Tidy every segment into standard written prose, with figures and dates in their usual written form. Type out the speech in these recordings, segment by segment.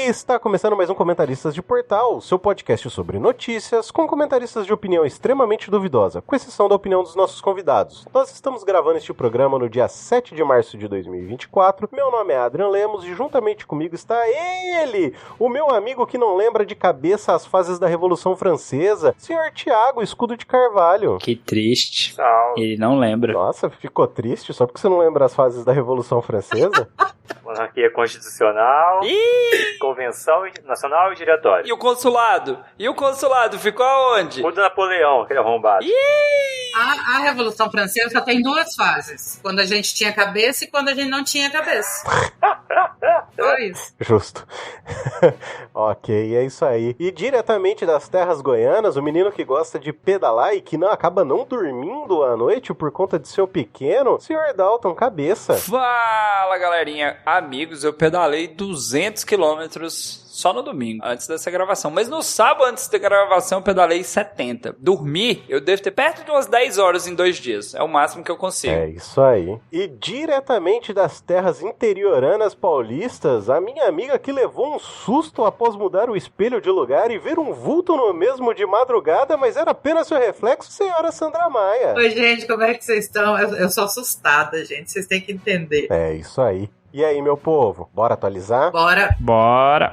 Está começando mais um Comentaristas de Portal, seu podcast sobre notícias, com comentaristas de opinião extremamente duvidosa, com exceção da opinião dos nossos convidados. Nós estamos gravando este programa no dia 7 de março de 2024. Meu nome é Adrian Lemos e juntamente comigo está ele, o meu amigo que não lembra de cabeça as fases da Revolução Francesa, Sr. Tiago Escudo de Carvalho. Que triste. Salve. Ele não lembra. Nossa, ficou triste só porque você não lembra as fases da Revolução Francesa? Monarquia Constitucional, Convenção Nacional e Diretório. E o consulado? E o consulado ficou aonde? O do Napoleão, aquele arrombado. A Revolução Francesa só tem duas fases. Quando a gente tinha cabeça e quando a gente não tinha cabeça. Só isso. Justo. Ok, é isso aí. E diretamente das terras goianas, o menino que gosta de pedalar e que acaba não dormindo à noite por conta de seu pequeno, Sr. Dalton Cabeça. Fala, galerinha. Amigos, eu pedalei 200 quilômetros só no domingo, antes dessa gravação. Mas no sábado, antes da gravação, eu pedalei 70. Dormi, eu devo ter perto de umas 10 horas em 2 dias. É o máximo que eu consigo. É isso aí. E diretamente das terras interioranas paulistas, a minha amiga que levou um susto após mudar o espelho de lugar e ver um vulto no mesmo de madrugada, mas era apenas seu reflexo, senhora Sandra Maia. Oi, gente, como é que vocês estão? Eu sou assustada, gente. Vocês têm que entender. É isso aí. E aí, meu povo, bora atualizar? Bora. Bora.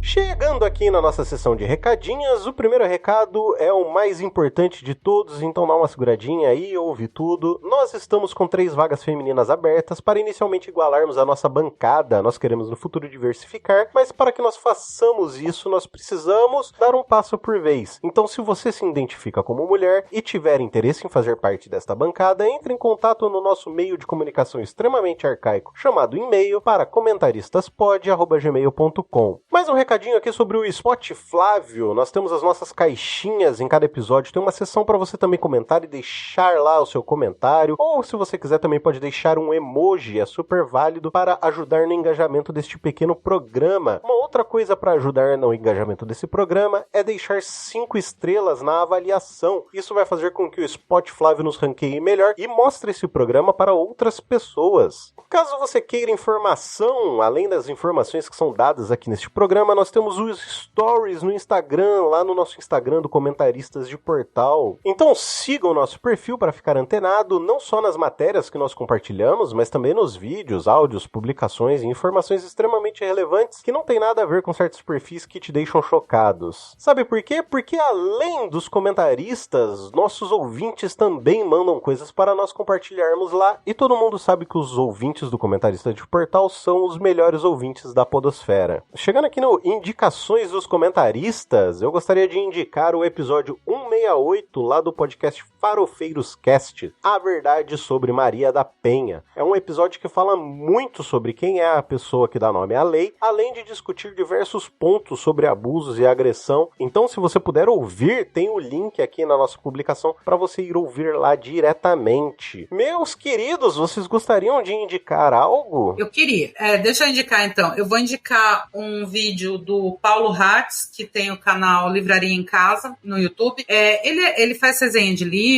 Chegando aqui na nossa sessão de recadinhas, o primeiro recado é o mais importante de todos, então dá uma seguradinha aí, ouve tudo. Nós estamos com 3 vagas femininas abertas para inicialmente igualarmos a nossa bancada. Nós queremos no futuro diversificar, mas para que nós façamos isso, nós precisamos dar um passo por vez. Então, se você se identifica como mulher e tiver interesse em fazer parte desta bancada, entre em contato no nosso meio de comunicação extremamente arcaico, chamado e-mail, para comentaristasPod@gmail.com. Mais um recadinho aqui sobre o Spot Flávio. Nós temos as nossas caixinhas em cada episódio. Tem uma seção para você também comentar e deixar lá o seu comentário. Ou, se você quiser, também pode deixar um emoji. É super válido para ajudar no engajamento deste pequeno programa. Uma outra coisa para ajudar no engajamento desse programa é deixar 5 estrelas na avaliação. Isso vai fazer com que o Spot Flávio nos ranqueie melhor e mostre esse programa para outras pessoas. Caso você queira informação, além das informações que são dadas aqui neste programa, nós temos os stories no Instagram, lá no nosso Instagram do Comentaristas de Portal. Então sigam o nosso perfil para ficar antenado, não só nas matérias que nós compartilhamos, mas também nos vídeos, áudios, publicações e informações extremamente relevantes que não tem nada a ver com certos perfis que te deixam chocados. Sabe por quê? Porque além dos comentaristas, nossos ouvintes também mandam coisas para nós compartilharmos lá. E todo mundo sabe que os ouvintes do Comentarista de Portal são os melhores ouvintes da podosfera. Chegando aqui no Indicações dos Comentaristas, eu gostaria de indicar o episódio 168 lá do podcast Farofeiros Cast, A Verdade sobre Maria da Penha. É um episódio que fala muito sobre quem é a pessoa que dá nome à lei, além de discutir diversos pontos sobre abusos e agressão. Então, se você puder ouvir, tem o link aqui na nossa publicação para você ir ouvir lá diretamente. Meus queridos, vocês gostariam de indicar algo? Eu queria. Deixa eu indicar, então. Eu vou indicar um vídeo do Paulo Hatz, que tem o canal Livraria em Casa, no YouTube. Ele faz resenha de livro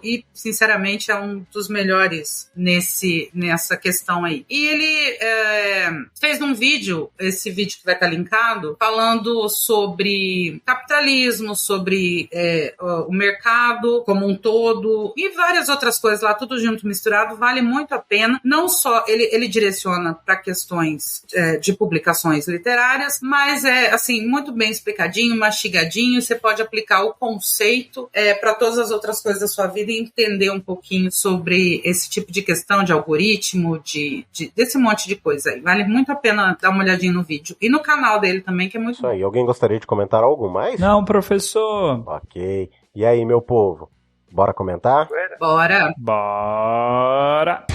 e, sinceramente, é um dos melhores nessa questão aí. E ele fez um vídeo, esse vídeo que vai estar linkado, falando sobre capitalismo, sobre o mercado como um todo e várias outras coisas lá, tudo junto, misturado. Vale muito a pena. Não só ele direciona para questões de publicações literárias, mas assim, muito bem explicadinho, mastigadinho. Você pode aplicar o conceito para todas as outras coisas da sua vida e entender um pouquinho sobre esse tipo de questão de algoritmo, desse monte de coisa aí. Vale muito a pena dar uma olhadinha no vídeo. E no canal dele também, que é muito Isso aí. Alguém gostaria de comentar algo mais? Não, professor. Ok. E aí, meu povo? Bora comentar? Bora! Bora!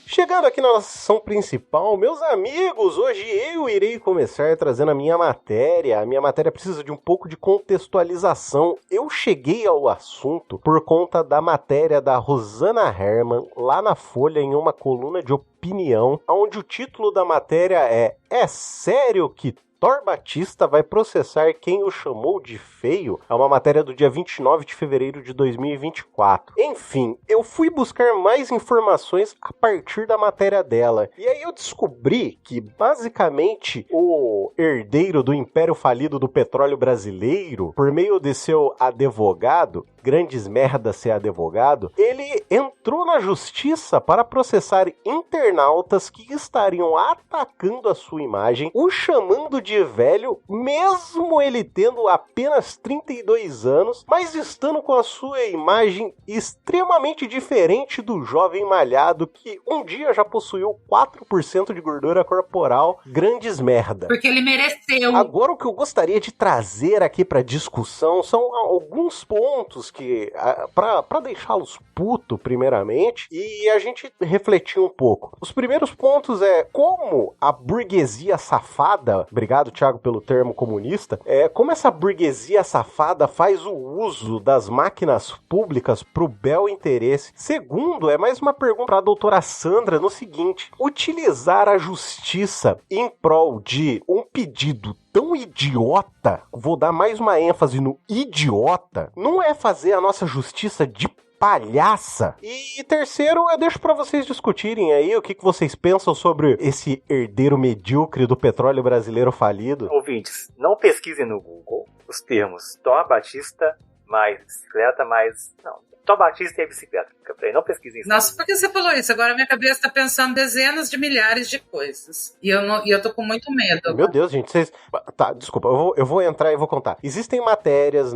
Chegando aqui na nossa sessão principal, meus amigos, hoje eu irei começar trazendo a minha matéria. A minha matéria precisa de um pouco de contextualização. Eu cheguei ao assunto por conta da matéria da Rosana Herman, lá na Folha, em uma coluna de opinião, onde o título da matéria é sério que Thor Batista vai processar quem o chamou de feio. É uma matéria do dia 29 de fevereiro de 2024. Enfim, eu fui buscar mais informações a partir da matéria dela. E aí eu descobri que, basicamente, o herdeiro do império falido do petróleo brasileiro, por meio de seu advogado, grandes merdas ser advogado, ele entrou na justiça para processar internautas que estariam atacando a sua imagem, o chamando de velho, mesmo ele tendo apenas 32 anos, mas estando com a sua imagem extremamente diferente do jovem malhado que um dia já possuiu 4% de gordura corporal. Grandes merda. Porque ele mereceu. Agora, o que eu gostaria de trazer aqui para discussão são alguns pontos que para deixá-los puto, primeiramente, e a gente refletir um pouco. Os primeiros pontos é como a burguesia safada, obrigado, Thiago, pelo termo comunista, como essa burguesia safada faz o uso das máquinas públicas pro bel interesse. Segundo, é mais uma pergunta para a doutora Sandra no seguinte: utilizar a justiça em prol de um pedido tão idiota, vou dar mais uma ênfase no idiota, não é fazer a nossa justiça de palhaça? E terceiro, eu deixo pra vocês discutirem aí o que vocês pensam sobre esse herdeiro medíocre do petróleo brasileiro falido. Ouvintes, não pesquisem no Google os termos Thor Batista mais bicicleta mais... Não, Thor Batista e a bicicleta. Não pesquisem isso. Nossa, por que você falou isso? Agora minha cabeça tá pensando dezenas de milhares de coisas. E eu tô com muito medo. Meu Deus, gente, vocês... Tá, desculpa, eu vou entrar e vou contar. Existem matérias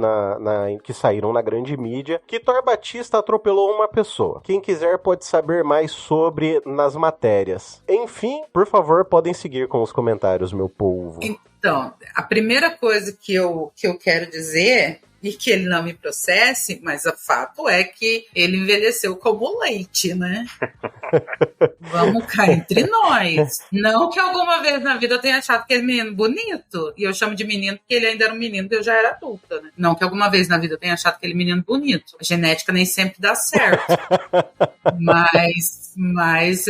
que saíram na grande mídia que Thor Batista atropelou uma pessoa. Quem quiser pode saber mais sobre nas matérias. Enfim, por favor, podem seguir com os comentários, meu povo. Então, a primeira coisa que eu quero dizer... e que ele não me processe, mas o fato é que ele envelheceu como leite, né? Vamos cá entre nós. Não que alguma vez na vida eu tenha achado aquele menino bonito, e eu chamo de menino porque ele ainda era um menino e eu já era adulta, né? Não que alguma vez na vida eu tenha achado aquele menino bonito. A genética nem sempre dá certo. Mas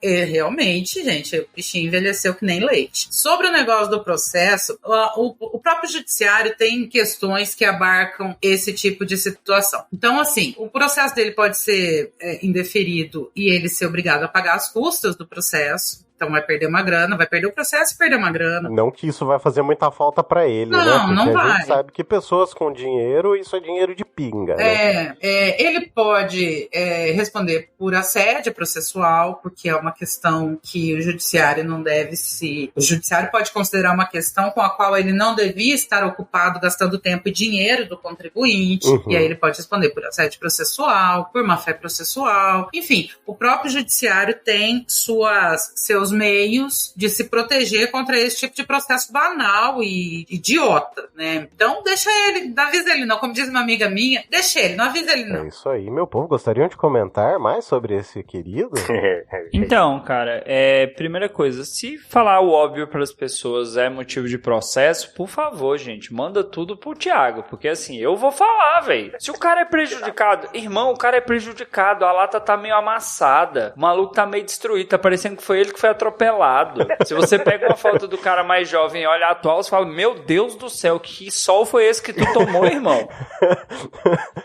realmente, gente, o bichinho envelheceu que nem leite. Sobre o negócio do processo, o próprio judiciário tem questões que abarcam esse tipo de situação. Então, assim, o processo dele pode ser indeferido e ele ser obrigado a pagar as custas do processo. Então vai perder uma grana, vai perder o processo e perder uma grana. Não que isso vai fazer muita falta pra ele, né? Porque não vai. A gente sabe que pessoas com dinheiro, isso é dinheiro de pinga. Né? Ele pode responder por assédio processual, porque é uma questão que o judiciário não deve se... O judiciário pode considerar uma questão com a qual ele não devia estar ocupado gastando tempo e dinheiro do contribuinte. Uhum. E aí ele pode responder por assédio processual, por má-fé processual. Enfim, o próprio judiciário tem seus meios de se proteger contra esse tipo de processo banal e idiota, né? Então deixa ele, não avisa ele não, como diz uma amiga minha, deixa ele, não avisa ele não. É isso aí, meu povo, gostariam de comentar mais sobre esse querido? Então, cara, primeira coisa, se falar o óbvio para as pessoas é motivo de processo, por favor, gente, manda tudo pro Thiago, porque assim, eu vou falar, velho. Se o cara é prejudicado, irmão, o cara é prejudicado, a lata tá meio amassada, o maluco tá meio destruído, tá parecendo que foi ele que foi atropelado. Se você pega uma foto do cara mais jovem e olha a atual, você fala, meu Deus do céu, que sol foi esse que tu tomou, irmão?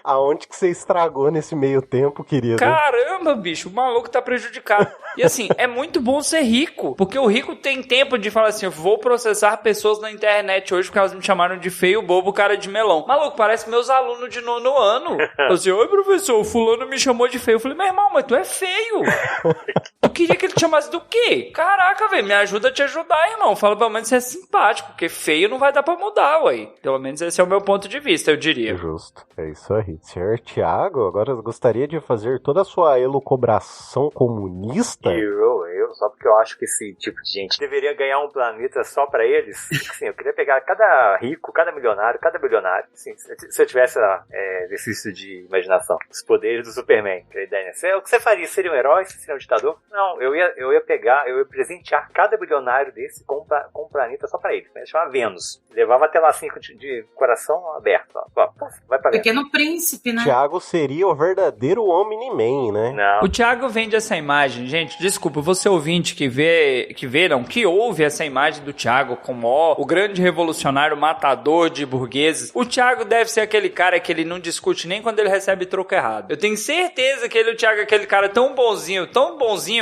Aonde que você estragou nesse meio tempo, querido? Caramba, bicho, o maluco tá prejudicado. E assim, é muito bom ser rico, porque o rico tem tempo de falar assim, eu vou processar pessoas na internet hoje porque elas me chamaram de feio, bobo, cara de melão. Maluco, parece meus alunos de 9º ano. Eu assim, oi professor, o fulano me chamou de feio. Eu falei, meu irmão, mas tu é feio. Tu queria que ele te chamasse do quê? Caraca, velho, me ajuda a te ajudar, irmão. Fala, pelo menos você é simpático, porque feio não vai dar pra mudar, ué. Pelo menos esse é o meu ponto de vista, eu diria. Justo, é isso aí. Senhor Thiago, agora eu gostaria de fazer toda a sua elucubração comunista. Eu, só porque eu acho que esse tipo de gente deveria ganhar um planeta só pra eles. Assim, eu queria pegar cada rico, cada milionário, cada bilionário. Assim, se eu tivesse exercício de imaginação, os poderes do Superman. O que você faria? Seria um herói? Seria um ditador? Não, eu ia presentear cada bilionário desse com um planeta só pra ele. Chamava Vênus. Levava até lá assim de coração aberto. Ó, vai pra Pequeno Príncipe, né? Thiago seria o verdadeiro Omni-Man, né? Não. O Thiago vende essa imagem, gente, desculpa, você ouvinte que ouve essa imagem do Thiago como o grande revolucionário matador de burgueses, o Thiago deve ser aquele cara que ele não discute nem quando ele recebe troco errado. Eu tenho certeza que o Thiago é aquele cara tão bonzinho,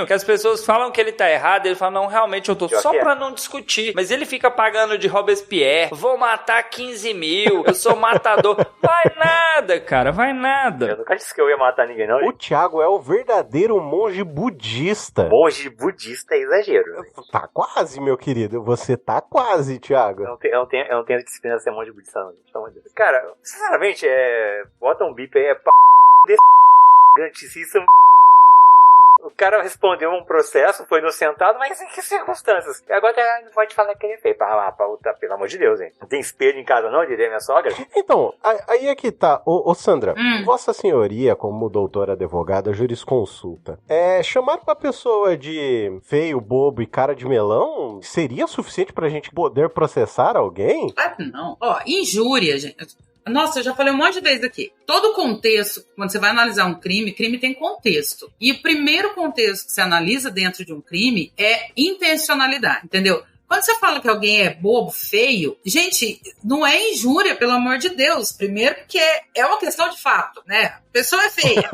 que as pessoas falam que ele tá errado, ele fala, não, realmente eu tô só pra não discutir. Mas ele fica pagando de Robespierre, vou matar 15 mil, eu sou matador. Vai nada, cara, vai nada. Eu nunca disse que eu ia matar ninguém, não. O Thiago é o verdadeiro monge budista. Monge budista é exagero. Né? Tá quase, meu querido. Você tá quase, Thiago. Eu não tenho disciplina de ser monge budista, não. Cara, sinceramente, bota um bip aí, grandíssimo. O cara respondeu um processo, foi inocentado, mas em que circunstâncias? E agora não pode falar que ele fez. Pelo amor de Deus, hein? Não tem espelho em casa não, diria minha sogra? Então, aí é que tá. Ô Sandra, Vossa Senhoria, como doutora advogada, jurisconsulta, chamar uma pessoa de feio, bobo e cara de melão seria suficiente pra gente poder processar alguém? Não. Injúria, gente. Nossa, eu já falei um monte de vezes aqui. Todo contexto, quando você vai analisar um crime tem contexto. E o primeiro contexto que você analisa dentro de um crime é intencionalidade, entendeu? Quando você fala que alguém é bobo, feio, gente, não é injúria, pelo amor de Deus. Primeiro porque é uma questão de fato, né? A pessoa é feia.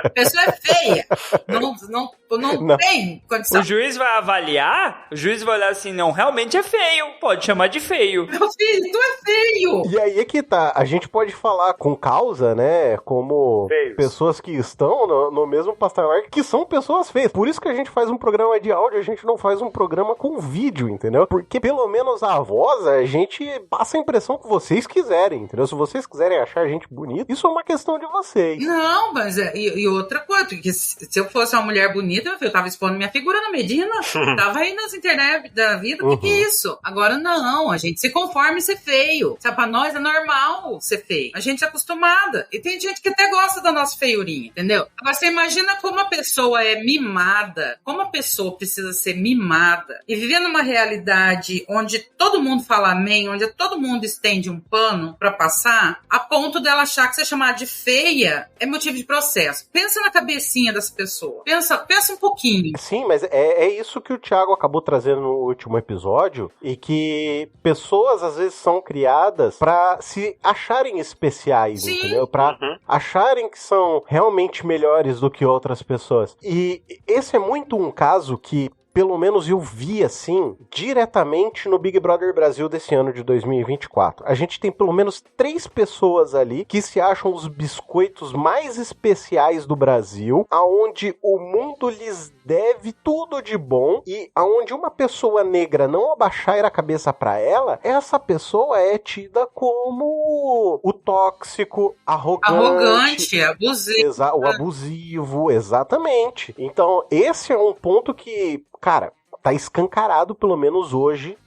A pessoa é feia. Não tem condição. O juiz vai avaliar? O juiz vai olhar assim, não, realmente é feio. Pode chamar de feio. Meu filho, tu é feio. E aí é que tá. A gente pode falar com causa, né? Como feios. Pessoas que estão no mesmo patamar, que são pessoas feias. Por isso que a gente faz um programa de áudio, a gente não faz um programa com vídeo, entendeu? Porque pelo menos a voz, a gente passa a impressão que vocês quiserem, entendeu? Se vocês quiserem achar a gente bonita, isso é uma questão de vocês. Não, mas e outra coisa, que se eu fosse uma mulher bonita, meu filho, eu tava expondo minha figura na Medina, tava aí nas internet da vida, o que é isso? Agora não, a gente se conforma em ser feio. Sabe, pra nós é normal ser feio. A gente é acostumada. E tem gente que até gosta da nossa feiurinha, entendeu? Agora você imagina como a pessoa é mimada, como a pessoa precisa ser mimada e viver numa realidade onde todo mundo fala amém, onde todo mundo estende um pano pra passar, a ponto dela achar que ser chamada de feia é motivo de processo. Pensa na cabecinha dessa pessoa. Pensa um pouquinho. Sim, mas é isso que o Thiago acabou trazendo no último episódio, e que pessoas às vezes são criadas pra se acharem especiais, sim, entendeu? Pra acharem que são realmente melhores do que outras pessoas. E esse é muito um caso que pelo menos eu vi, assim, diretamente no Big Brother Brasil desse ano de 2024. A gente tem pelo menos 3 pessoas ali que se acham os biscoitos mais especiais do Brasil, aonde o mundo lhes deve tudo de bom, e aonde uma pessoa negra não abaixar a cabeça pra ela, essa pessoa é tida como o tóxico, arrogante, abusivo. O abusivo, exatamente. Então, esse é um ponto que, cara, tá escancarado, pelo menos hoje,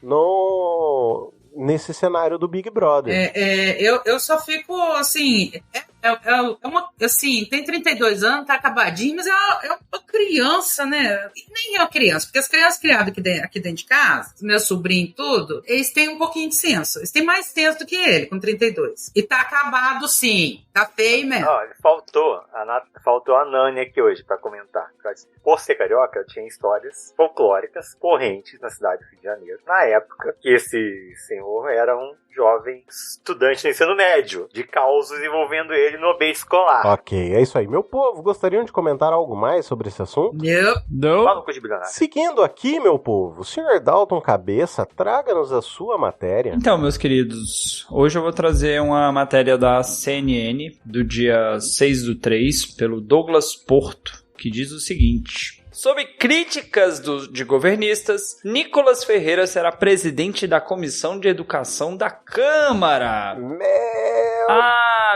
nesse cenário do Big Brother. Eu só fico, assim... tem 32 anos, tá acabadinho, mas é uma criança, né? E nem é uma criança, porque as crianças criadas aqui dentro de casa, meu sobrinho e tudo, eles têm um pouquinho de senso. Eles têm mais senso do que ele, com 32. E tá acabado, sim. Tá feio mesmo. Faltou a Nani aqui hoje pra comentar. Por ser carioca, eu tinha histórias folclóricas correntes na cidade do Rio de Janeiro. Na época que esse senhor era um jovem estudante do ensino médio, de causos envolvendo ele no ambiente escolar. Ok, é isso aí. Meu povo, gostariam de comentar algo mais sobre esse assunto? Não. Fala um coisa de bilionário. Seguindo aqui, meu povo, o Sr. Dalton Cabeça, traga-nos a sua matéria. Então, meus queridos, hoje eu vou trazer uma matéria da CNN, do dia 6/3, pelo Douglas Porto, que diz o seguinte: sob críticas de governistas, Nicolas Ferreira será presidente da Comissão de Educação da Câmara.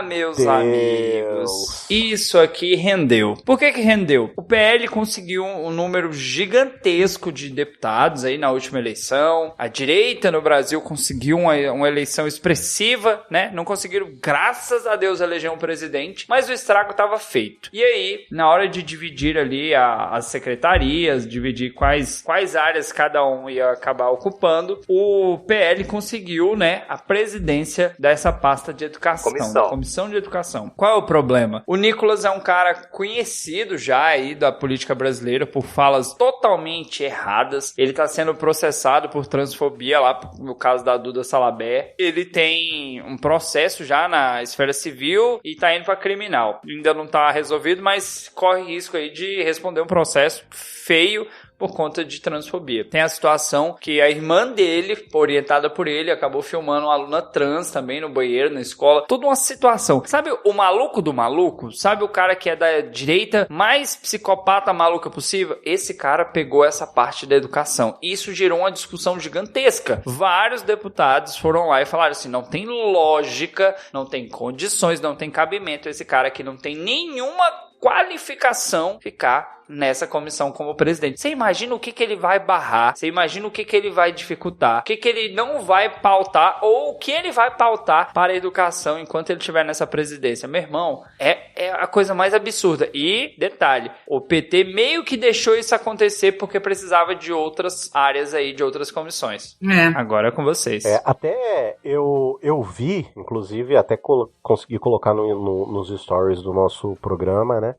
Meus amigos, isso aqui rendeu. Por que rendeu? O PL conseguiu um número gigantesco de deputados aí na última eleição. A direita no Brasil conseguiu uma eleição expressiva, né? Não conseguiram, graças a Deus, eleger um presidente, mas o estrago estava feito. E aí, na hora de dividir ali as secretarias, dividir quais áreas cada um ia acabar ocupando, o PL conseguiu, né, a presidência dessa pasta de educação, da Comissão comissão de educação. Qual é o problema? O Nicolas é um cara conhecido já aí da política brasileira por falas totalmente erradas. Ele tá sendo processado por transfobia lá, no caso da Duda Salabert. Ele tem um processo já na esfera civil e tá indo pra criminal. Ainda não tá resolvido, mas corre risco aí de responder um processo feio por conta de transfobia. Tem a situação que a irmã dele, orientada por ele, acabou filmando uma aluna trans também no banheiro, na escola. Toda uma situação. Sabe o maluco do maluco? Sabe o cara que é da direita mais psicopata maluca possível? Esse cara pegou essa parte da educação. Isso gerou uma discussão gigantesca. Vários deputados foram lá e falaram assim, não tem lógica, não tem condições, não tem cabimento esse cara que não tem nenhuma qualificação ficar nessa comissão como presidente. Você imagina o que ele vai barrar, você imagina o que ele vai dificultar, o que ele não vai pautar ou o que ele vai pautar para a educação enquanto ele estiver nessa presidência. Meu irmão, é a coisa mais absurda. E, detalhe, o PT meio que deixou isso acontecer porque precisava de outras áreas aí, de outras comissões. Agora é com vocês. Até eu vi, inclusive, até consegui colocar nos stories do nosso programa, né?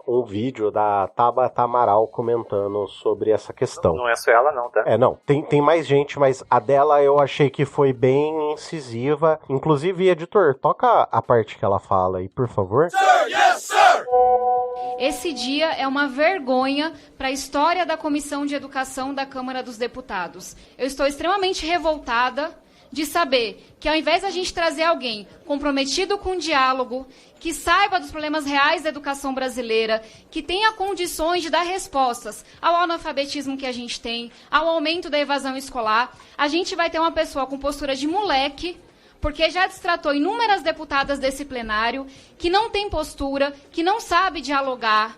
Um vídeo da Tabata Amaral comentando sobre essa questão. Não é só ela não, tá? Não. Tem mais gente, mas a dela eu achei que foi bem incisiva. Inclusive, editor, toca a parte que ela fala aí, por favor. Sir, yes, sir! Esse dia é uma vergonha para a história da Comissão de Educação da Câmara dos Deputados. Eu estou extremamente revoltada de saber que, ao invés da gente trazer alguém comprometido com o diálogo, que saiba dos problemas reais da educação brasileira, que tenha condições de dar respostas ao analfabetismo que a gente tem, ao aumento da evasão escolar, a gente vai ter uma pessoa com postura de moleque, porque já destratou inúmeras deputadas desse plenário, que não tem postura, que não sabe dialogar,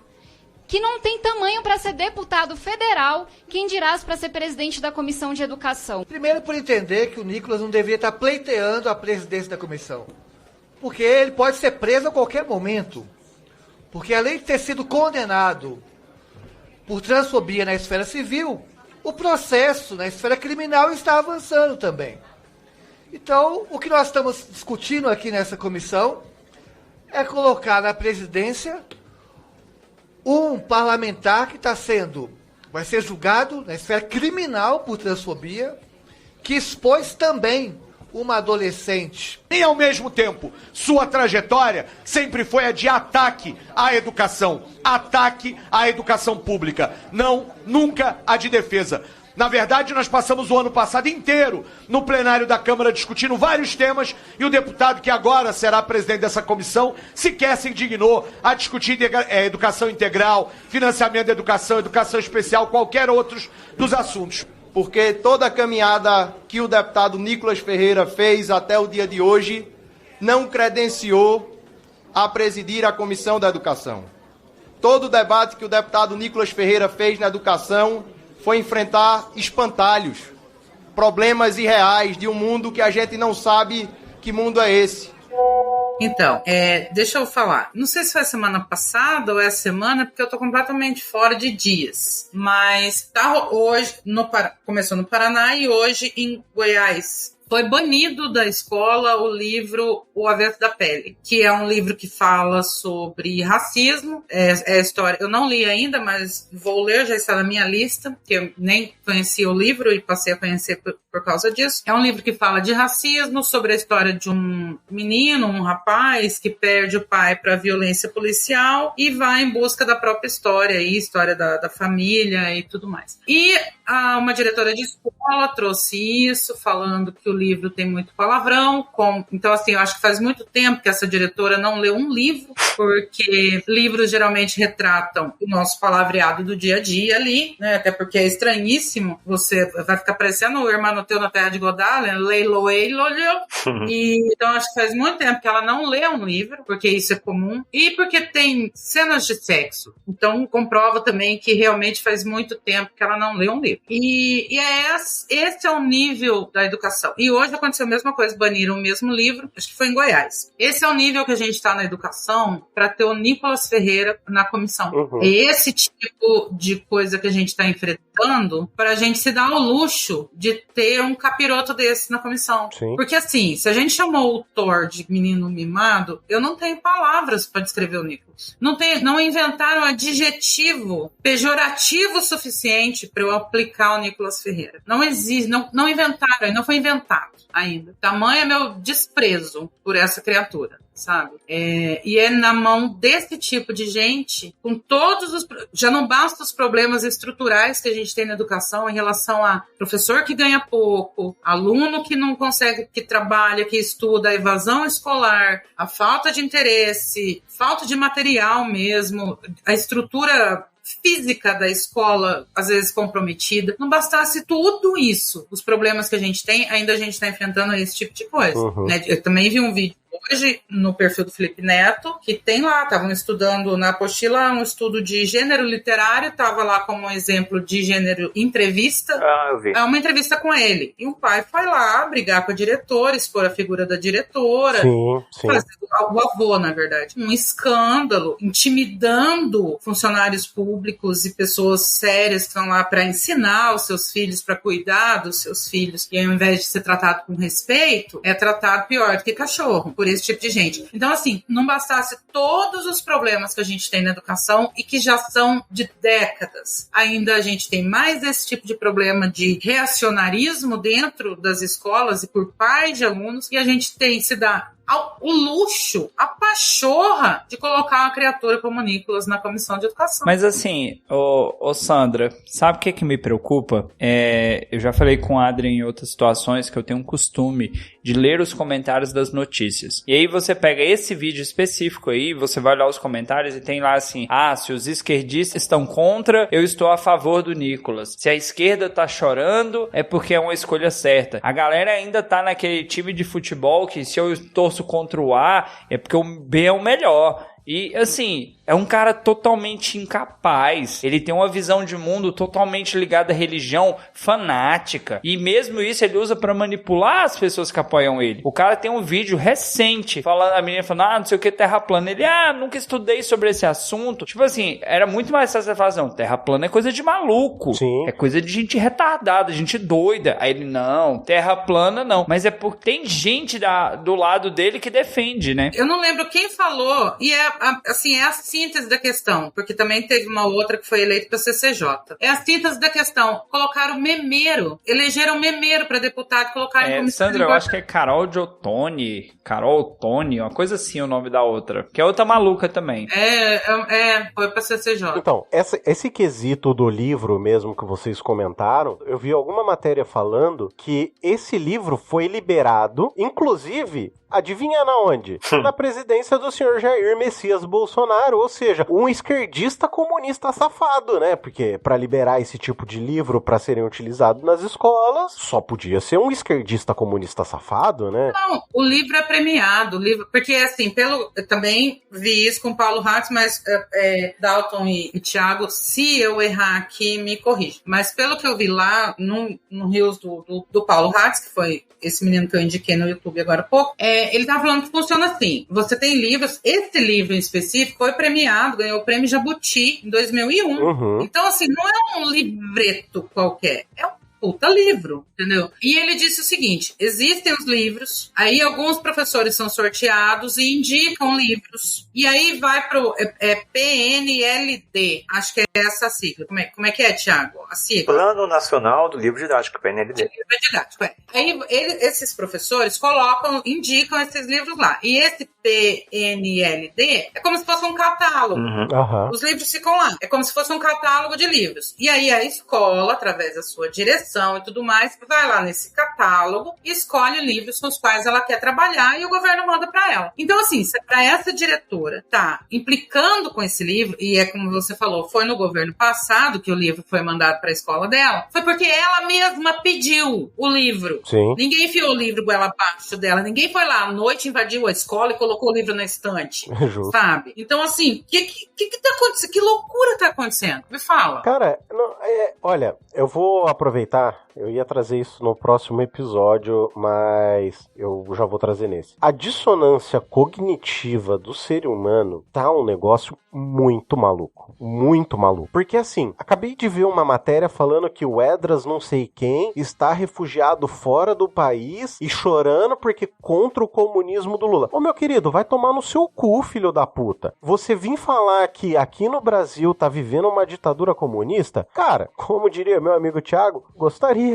que não tem tamanho para ser deputado federal, quem dirá para ser presidente da Comissão de Educação. Primeiro, por entender que o Nicolas não deveria estar pleiteando a presidência da comissão. Porque ele pode ser preso a qualquer momento. Porque além de ter sido condenado por transfobia na esfera civil, o processo na esfera criminal está avançando também. Então, o que nós estamos discutindo aqui nessa comissão é colocar na presidência um parlamentar que vai ser julgado na esfera criminal por transfobia, que expôs também uma adolescente. E ao mesmo tempo, sua trajetória sempre foi a de ataque à educação pública, não, nunca a de defesa. Na verdade, nós passamos o ano passado inteiro no plenário da Câmara discutindo vários temas e o deputado que agora será presidente dessa comissão sequer se indignou a discutir educação integral, financiamento da educação, educação especial, qualquer outros dos assuntos. Porque toda a caminhada que o deputado Nicolas Ferreira fez até o dia de hoje não credenciou a presidir a Comissão da Educação. Todo o debate que o deputado Nicolas Ferreira fez na educação foi enfrentar espantalhos, problemas irreais de um mundo que a gente não sabe que mundo é esse. Então, deixa eu falar. Não sei se foi semana passada ou essa semana, porque eu tô completamente fora de dias. Mas hoje, começou no Paraná e hoje em Goiás. Foi banido da escola o livro O Avesso da Pele, que é um livro que fala sobre racismo. É história. Eu não li ainda, mas vou ler, já está na minha lista, que eu nem conhecia o livro e passei a conhecer por causa disso. É um livro que fala de racismo, sobre a história de um menino, um rapaz, que perde o pai para violência policial e vai em busca da própria história, história da família e tudo mais. E uma diretora de escola trouxe isso, falando que o livro tem muito palavrão. Então, assim, eu acho que faz muito tempo que essa diretora não leu um livro, porque livros geralmente retratam o nosso palavreado do dia a dia ali, né? Até porque é estranhíssimo, você vai ficar parecendo o Hermano Teu na Terra de Godard, Leiloei, e então acho que faz muito tempo que ela não lê um livro, porque isso é comum, e porque tem cenas de sexo. Então, comprova também que realmente faz muito tempo que ela não lê um livro. E esse é o nível da educação. E E hoje aconteceu a mesma coisa, baniram o mesmo livro, acho que foi em Goiás. Esse é o nível que a gente está na educação para ter o Nicolas Ferreira na comissão. É esse tipo de coisa que a gente está enfrentando para a gente se dar ao luxo de ter um capiroto desse na comissão. Sim. Porque assim, se a gente chamou o Thor de menino mimado, eu não tenho palavras para descrever o Nicolas. Não inventaram adjetivo pejorativo suficiente para eu aplicar o Nicolas Ferreira. Não existe, não inventaram, não foi inventado ainda. Tamanho é meu desprezo por essa criatura, sabe? E é na mão desse tipo de gente, com todos os... Já não basta os problemas estruturais que a gente tem na educação em relação a professor que ganha pouco, aluno que não consegue, que trabalha, que estuda, a evasão escolar, a falta de interesse, falta de material mesmo, a estrutura física da escola, às vezes comprometida. Não bastasse tudo isso, os problemas que a gente tem, ainda a gente está enfrentando esse tipo de coisa. Né? Eu também vi um vídeo hoje no perfil do Felipe Neto, que tem lá, estavam estudando na apostila um estudo de gênero literário, estava lá como um exemplo de gênero entrevista. Eu vi. É uma entrevista com ele. E o pai foi lá brigar com a diretora, expor a figura da diretora. Sim. Fazer o avô, na verdade. Um escândalo, intimidando funcionários públicos e pessoas sérias que estão lá para ensinar os seus filhos, para cuidar dos seus filhos. E ao invés de ser tratado com respeito, é tratado pior do que cachorro, por esse tipo de gente. Então, assim, não bastasse todos os problemas que a gente tem na educação e que já são de décadas. Ainda a gente tem mais esse tipo de problema de reacionarismo dentro das escolas e por pais de alunos, e a gente tem se dá o luxo, a pachorra de colocar uma criatura como Nicolas na comissão de educação. Mas assim, ô Sandra, sabe o que me preocupa? Eu já falei com a Adri em outras situações que eu tenho um costume de ler os comentários das notícias. E aí você pega esse vídeo específico aí, você vai olhar os comentários e tem lá assim, se os esquerdistas estão contra, eu estou a favor do Nicolas. Se a esquerda tá chorando, é porque é uma escolha certa. A galera ainda tá naquele time de futebol que se eu torço contra o A, é porque o B é o melhor. E, assim, é um cara totalmente incapaz. Ele tem uma visão de mundo totalmente ligada à religião fanática. E mesmo isso ele usa pra manipular as pessoas que apoiam ele. O cara tem um vídeo recente, a menina falando, não sei o que, terra plana. Ele, nunca estudei sobre esse assunto. Tipo assim, era muito mais fácil você falar assim, terra plana é coisa de maluco. Sim. É coisa de gente retardada, gente doida. Aí ele, não, terra plana não. Mas é porque tem gente do lado dele que defende, né? Eu não lembro quem falou, e é a síntese da questão, porque também teve uma outra que foi eleita para CCJ. É a síntese da questão. Colocaram memeiro, elegeram memeiro para deputado, colocaram em comissão. Sandra, eu acho que é Carol Ottoni, uma coisa assim o nome da outra, que é outra maluca também. Foi para CCJ. Então, esse quesito do livro mesmo que vocês comentaram, eu vi alguma matéria falando que esse livro foi liberado, inclusive, adivinha na onde? Na presidência do senhor Jair Messias Bolsonaro, ou seja, um esquerdista comunista safado, né? Porque para liberar esse tipo de livro para serem utilizados nas escolas, só podia ser um esquerdista comunista safado, né? Não, o livro é premiado, porque assim, eu também vi isso com o Paulo Hatz, mas Dalton e Thiago, se eu errar aqui, me corrija. Mas pelo que eu vi lá no Rios do Paulo Hatz, que foi esse menino que eu indiquei no YouTube agora há pouco, ele estava falando que funciona assim. Você tem livros, esse livro em específico foi premiado, ganhou o prêmio Jabuti em 2001. Então, assim, não é um livreto qualquer, é um puta livro, entendeu? E ele disse o seguinte, existem os livros, aí alguns professores são sorteados e indicam livros, e aí vai pro PNLD, acho que é essa a sigla. Como é que é, Thiago? A sigla? Plano Nacional do Livro Didático, PNLD. Livro Didático, Aí esses professores indicam esses livros lá, e esse PNLD é como se fosse um catálogo. Os livros ficam lá, é como se fosse um catálogo de livros. E aí a escola, através da sua direção e tudo mais, vai lá nesse catálogo e escolhe livros com os quais ela quer trabalhar e o governo manda para ela. Então, assim, se para essa diretora tá implicando com esse livro, e é como você falou, foi no governo passado que o livro foi mandado para a escola dela, foi porque ela mesma pediu o livro. Sim. Ninguém enfiou o livro goela abaixo dela, ninguém foi lá à noite, invadiu a escola e colocou o livro na estante, sabe? Então, assim, o que tá acontecendo? Que loucura tá acontecendo? Me fala. Cara, olha, eu vou aproveitar Eu ia trazer isso no próximo episódio, mas eu já vou trazer nesse. A dissonância cognitiva do ser humano tá um negócio muito maluco. Muito maluco. Porque assim, acabei de ver uma matéria falando que o Edras não sei quem está refugiado fora do país e chorando porque contra o comunismo do Lula. Ô meu querido, vai tomar no seu cu, filho da puta. Você vir falar que aqui no Brasil tá vivendo uma ditadura comunista? Cara, como diria meu amigo Thiago, gostaria.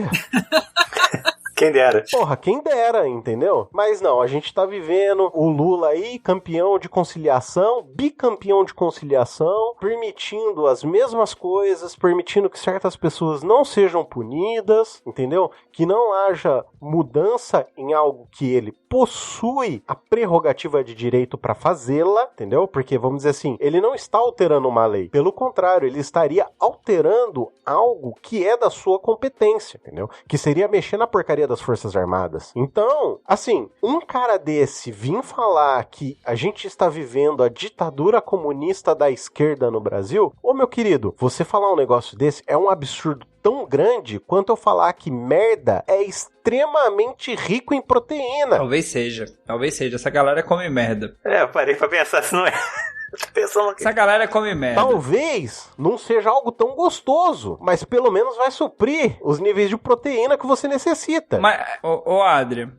Quem dera. Porra, quem dera, entendeu? Mas não, a gente tá vivendo o Lula aí, campeão de conciliação, bicampeão de conciliação, permitindo as mesmas coisas, permitindo que certas pessoas não sejam punidas, entendeu? Que não haja mudança em algo que ele possui a prerrogativa de direito para fazê-la, entendeu? Porque, vamos dizer assim, ele não está alterando uma lei. Pelo contrário, ele estaria alterando algo que é da sua competência, entendeu? Que seria mexer na porcaria das Forças Armadas. Então, assim, um cara desse vir falar que a gente está vivendo a ditadura comunista da esquerda no Brasil, ô meu querido, você falar um negócio desse é um absurdo tão grande quanto eu falar que merda é extremamente rico em proteína. Talvez seja. Essa galera come merda. Eu parei pra pensar se não é. Essa galera come merda. Talvez não seja algo tão gostoso, mas pelo menos vai suprir os níveis de proteína que você necessita. Mas, Adri,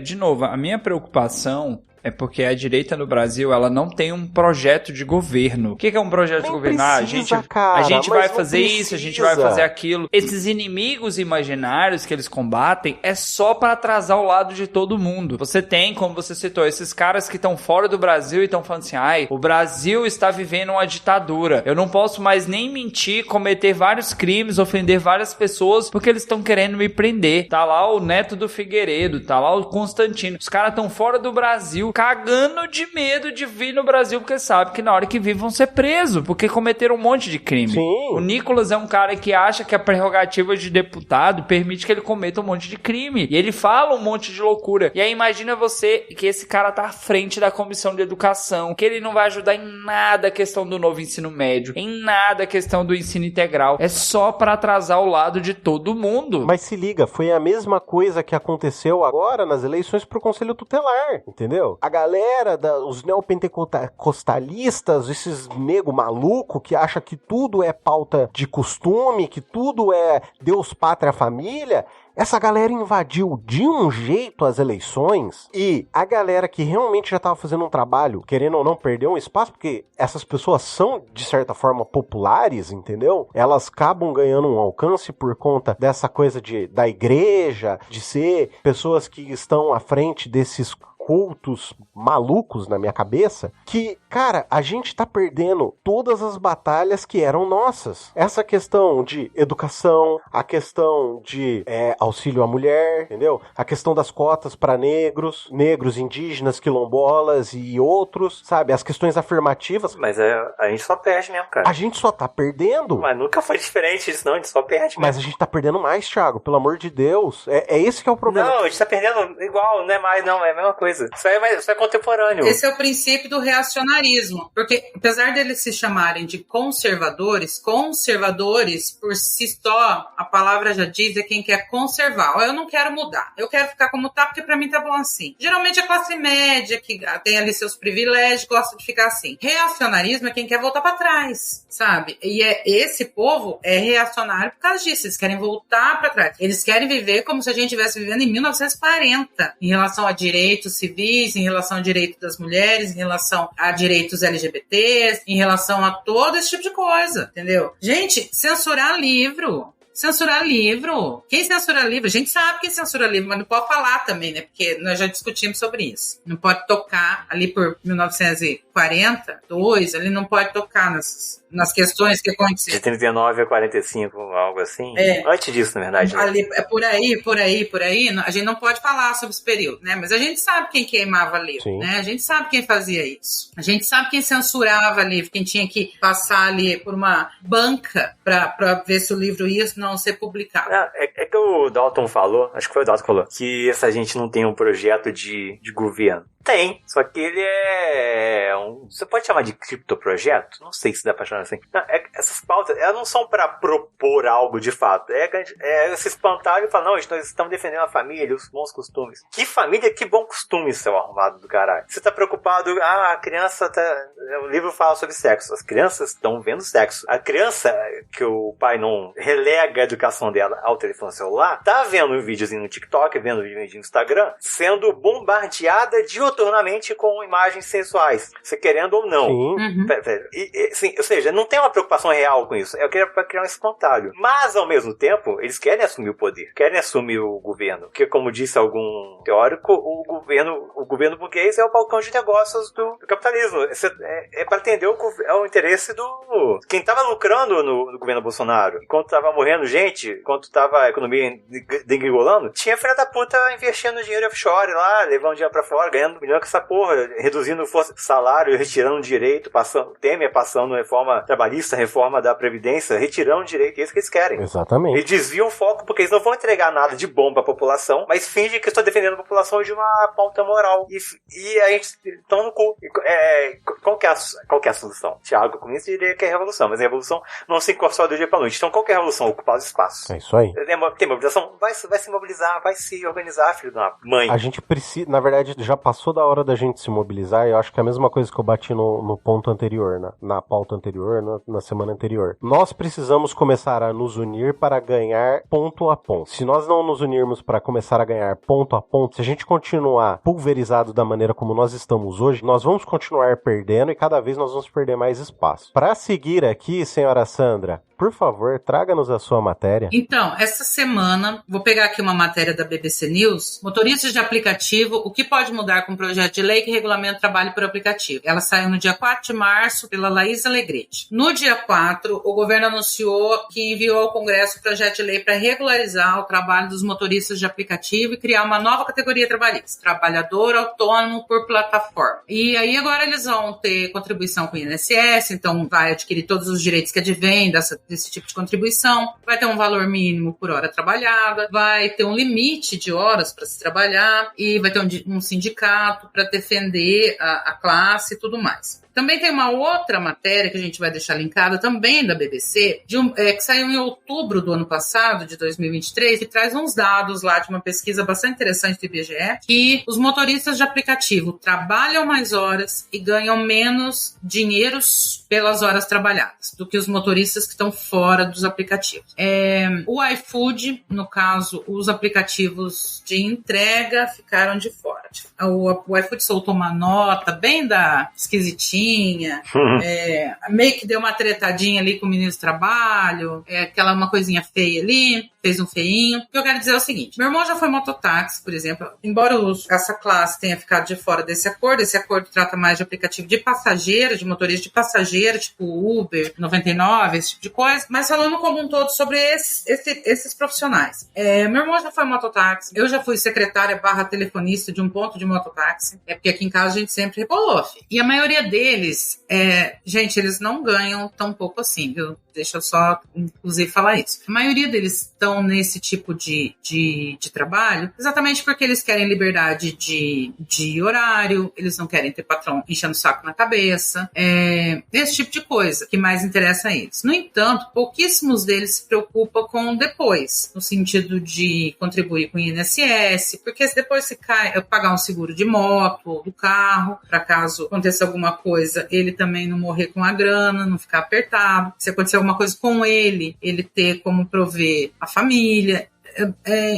de novo, a minha preocupação é porque a direita no Brasil, ela não tem um projeto de governo. O que é um projeto de governo? Precisa, a gente vai fazer precisa. isso, a gente vai fazer aquilo. Esses inimigos imaginários que eles combatem é só para atrasar o lado de todo mundo. Você tem, como você citou, esses caras que estão fora do Brasil e estão falando assim, o Brasil está vivendo uma ditadura. Eu não posso mais nem mentir, cometer vários crimes, ofender várias pessoas, porque eles estão querendo me prender. Tá lá o Neto do Figueiredo, tá lá o Constantino. Os caras estão fora do Brasil, cagando de medo de vir no Brasil, porque sabe que na hora que vir vão ser presos, porque cometeram um monte de crime. Sim. O Nicolas é um cara que acha que a prerrogativa de deputado permite que ele cometa um monte de crime. E ele fala um monte de loucura. E aí imagina você que esse cara tá à frente da comissão de educação, que ele não vai ajudar em nada a questão do novo ensino médio, em nada a questão do ensino integral. É só pra atrasar o lado de todo mundo. Mas se liga, foi a mesma coisa que aconteceu agora nas eleições pro Conselho Tutelar, entendeu? A galera, os neopentecostalistas, esses nego maluco que acha que tudo é pauta de costume, que tudo é Deus, Pátria, Família, essa galera invadiu de um jeito as eleições e a galera que realmente já estava fazendo um trabalho, querendo ou não, perdeu um espaço, porque essas pessoas são, de certa forma, populares, entendeu? Elas acabam ganhando um alcance por conta dessa coisa da igreja, de ser pessoas que estão à frente desses cultos malucos na minha cabeça, que, cara, a gente tá perdendo todas as batalhas que eram nossas. Essa questão de educação, a questão de auxílio à mulher, entendeu? A questão das cotas para negros, indígenas, quilombolas e outros, sabe? As questões afirmativas. Mas a gente só perde mesmo, cara. A gente só tá perdendo. Mas nunca foi diferente disso, não. A gente só perde mesmo. Mas a gente tá perdendo mais, Thiago, pelo amor de Deus. É esse que é o problema. Não, a gente tá perdendo igual, não é mais, não. É a mesma coisa. Isso é contemporâneo. Esse é o princípio do reacionarismo. Porque, apesar deles se chamarem de conservadores, por si só, a palavra já diz, é quem quer conservar. Eu não quero mudar. Eu quero ficar como tá, porque pra mim tá bom assim. Geralmente a classe média, que tem ali seus privilégios, gosta de ficar assim. Reacionarismo é quem quer voltar pra trás, sabe? E esse povo é reacionário por causa disso. Eles querem voltar pra trás. Eles querem viver como se a gente estivesse vivendo em 1940, em relação a direitos civis, em relação ao direito das mulheres, em relação a direitos LGBTs, em relação a todo esse tipo de coisa, entendeu? Gente, censurar livro. Quem censura livro? A gente sabe quem censura livro, mas não pode falar também, né? Porque nós já discutimos sobre isso. Não pode tocar ali por 1942, ali não pode tocar nas questões que aconteceram. De 39 a 45, algo assim? Antes disso, na verdade. Né? Ali, por aí, a gente não pode falar sobre esse período, né? Mas a gente sabe quem queimava livro, né? A gente sabe quem fazia isso. A gente sabe quem censurava livro, quem tinha que passar ali por uma banca pra ver se o livro ia não ser publicado. É que o Dalton falou, acho que foi o Dalton que falou, que essa gente não tem um projeto de governo. Tem, só que ele é você pode chamar de criptoprojeto? Não sei se dá pra chamar assim. Não, essas pautas, elas não são pra propor algo de fato. É se espantar e falar, não, nós estamos defendendo a família, os bons costumes. Que família, que bom costume, seu arrumado do caralho. Você tá preocupado, a criança tá... O livro fala sobre sexo. As crianças estão vendo sexo. A criança, que o pai não relega a educação dela ao telefone celular, tá vendo um videozinho no TikTok, vendo um vídeo no Instagram, sendo bombardeada diuturnamente com imagens sensuais. Você querendo ou não. Sim. Sim, ou seja, não tem uma preocupação real com isso. Eu queria criar um espantalho. Mas, ao mesmo tempo, eles querem assumir o poder. Querem assumir o governo. Porque, como disse algum teórico, o governo burguês é o balcão de negócios do capitalismo. É para atender o interesse do... Quem tava lucrando no governo Bolsonaro, enquanto tava morrendo gente, enquanto tava a economia degringolando, tinha filha da puta investindo dinheiro offshore lá, levando dinheiro pra fora, ganhando milhão com essa porra, reduzindo o salário, retirando direito, Temer passando reforma trabalhista, reforma da Previdência, retirando direito, é isso que eles querem. Exatamente. Eles desviam o foco porque eles não vão entregar nada de bom pra população, mas fingem que estão defendendo a população de uma pauta moral. E a gente estão no cu. Qual que é a solução? Thiago Comunista diria que é a revolução, mas a revolução não se incorpora do dia pra noite. Então qual que é a revolução? Ocupar os espaços. É isso aí. Tem mobilização? Vai se mobilizar, vai se organizar, filho da mãe. A gente precisa, na verdade, já passou da hora da gente se mobilizar, e eu acho que é a mesma coisa que eu bati no ponto anterior, na pauta anterior, na semana anterior. Nós precisamos começar a nos unir para ganhar ponto a ponto. Se nós não nos unirmos para começar a ganhar ponto a ponto, se a gente continuar pulverizado da maneira como nós estamos hoje, nós vamos continuar perdendo e cada vez nós vamos perder mais espaço. Para seguir aqui, senhora Sandra, por favor, traga-nos a sua matéria. Então, essa semana, vou pegar aqui uma matéria da BBC News, motoristas de aplicativo, o que pode mudar com o projeto de lei que regulamenta o trabalho por aplicativo. Ela saiu no dia 4 de março pela Laís Alegrete. No dia 4, o governo anunciou que enviou ao Congresso o projeto de lei para regularizar o trabalho dos motoristas de aplicativo e criar uma nova categoria trabalhista, trabalhador autônomo por plataforma. E aí agora eles vão ter contribuição com o INSS, então vai adquirir todos os direitos que advêm desse tipo de contribuição, vai ter um valor mínimo por hora trabalhada, vai ter um limite de horas para se trabalhar e vai ter um sindicato para defender a classe e tudo mais. Também tem uma outra matéria que a gente vai deixar linkada, também da BBC, que saiu em outubro do ano passado, de 2023, e traz uns dados lá de uma pesquisa bastante interessante do IBGE, que os motoristas de aplicativo trabalham mais horas e ganham menos dinheiro pelas horas trabalhadas do que os motoristas que estão fora dos aplicativos. O iFood, no caso, os aplicativos de entrega ficaram de fora. O iFood soltou uma nota bem esquisitinha, meio que deu uma tretadinha ali com o ministro do Trabalho, uma coisinha feia ali, fez um feinho. O que eu quero dizer é o seguinte, meu irmão já foi mototáxi, por exemplo, embora essa classe tenha ficado de fora desse acordo, esse acordo trata mais de aplicativo de passageiro, de motorista de passageiro, tipo Uber, 99, esse tipo de coisa, mas falando como um todo sobre esses profissionais. Meu irmão já foi mototáxi, eu já fui secretária / telefonista de um ponto de mototáxi, porque aqui em casa a gente sempre rebolou, filho. E a maioria deles, gente, eles não ganham tão pouco assim, viu? Deixa eu só, inclusive, falar isso. A maioria deles estão nesse tipo de trabalho exatamente porque eles querem liberdade de horário, eles não querem ter patrão enchendo o saco na cabeça, esse tipo de coisa que mais interessa a eles. No entanto, pouquíssimos deles se preocupam com o depois, no sentido de contribuir com o INSS, porque se depois se pagar um seguro de moto ou do carro, para caso aconteça alguma coisa, ele também não morrer com a grana, não ficar apertado. Se acontecer alguma coisa com ele ter como prover a família.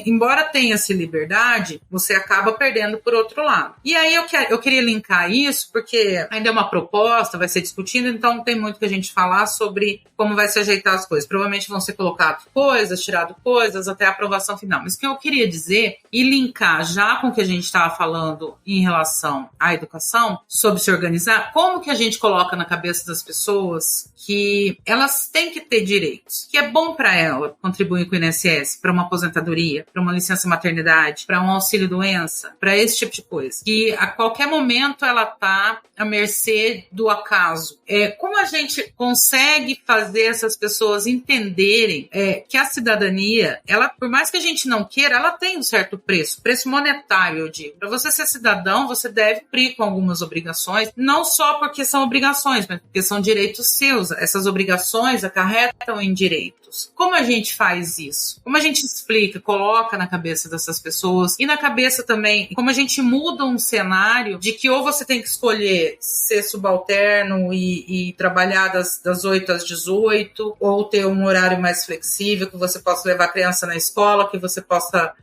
Embora tenha-se liberdade, você acaba perdendo por outro lado. E aí eu queria linkar isso, porque ainda é uma proposta, vai ser discutido, então não tem muito que a gente falar sobre como vai se ajeitar as coisas. Provavelmente vão ser colocadas coisas, tirado coisas, até a aprovação final. Mas o que eu queria dizer, e linkar já com o que a gente estava falando em relação à educação, sobre se organizar, como que a gente coloca na cabeça das pessoas que elas têm que ter direitos, que é bom para ela contribuir com o INSS, para uma aposentadoria aposentadoria, para uma licença maternidade, para um auxílio-doença, para esse tipo de coisa. Que a qualquer momento ela está à mercê do acaso. Como a gente consegue fazer essas pessoas entenderem que a cidadania, ela, por mais que a gente não queira, ela tem um certo preço monetário, eu digo. Para você ser cidadão, você deve cumprir com algumas obrigações, não só porque são obrigações, mas porque são direitos seus. Essas obrigações acarretam em direitos. Como a gente faz isso? Como a gente explica, coloca na cabeça dessas pessoas e na cabeça também, como a gente muda um cenário de que ou você tem que escolher ser subalterno e trabalhar das 8 às 18, ou ter um horário mais flexível, que você possa levar a criança na escola, que você possa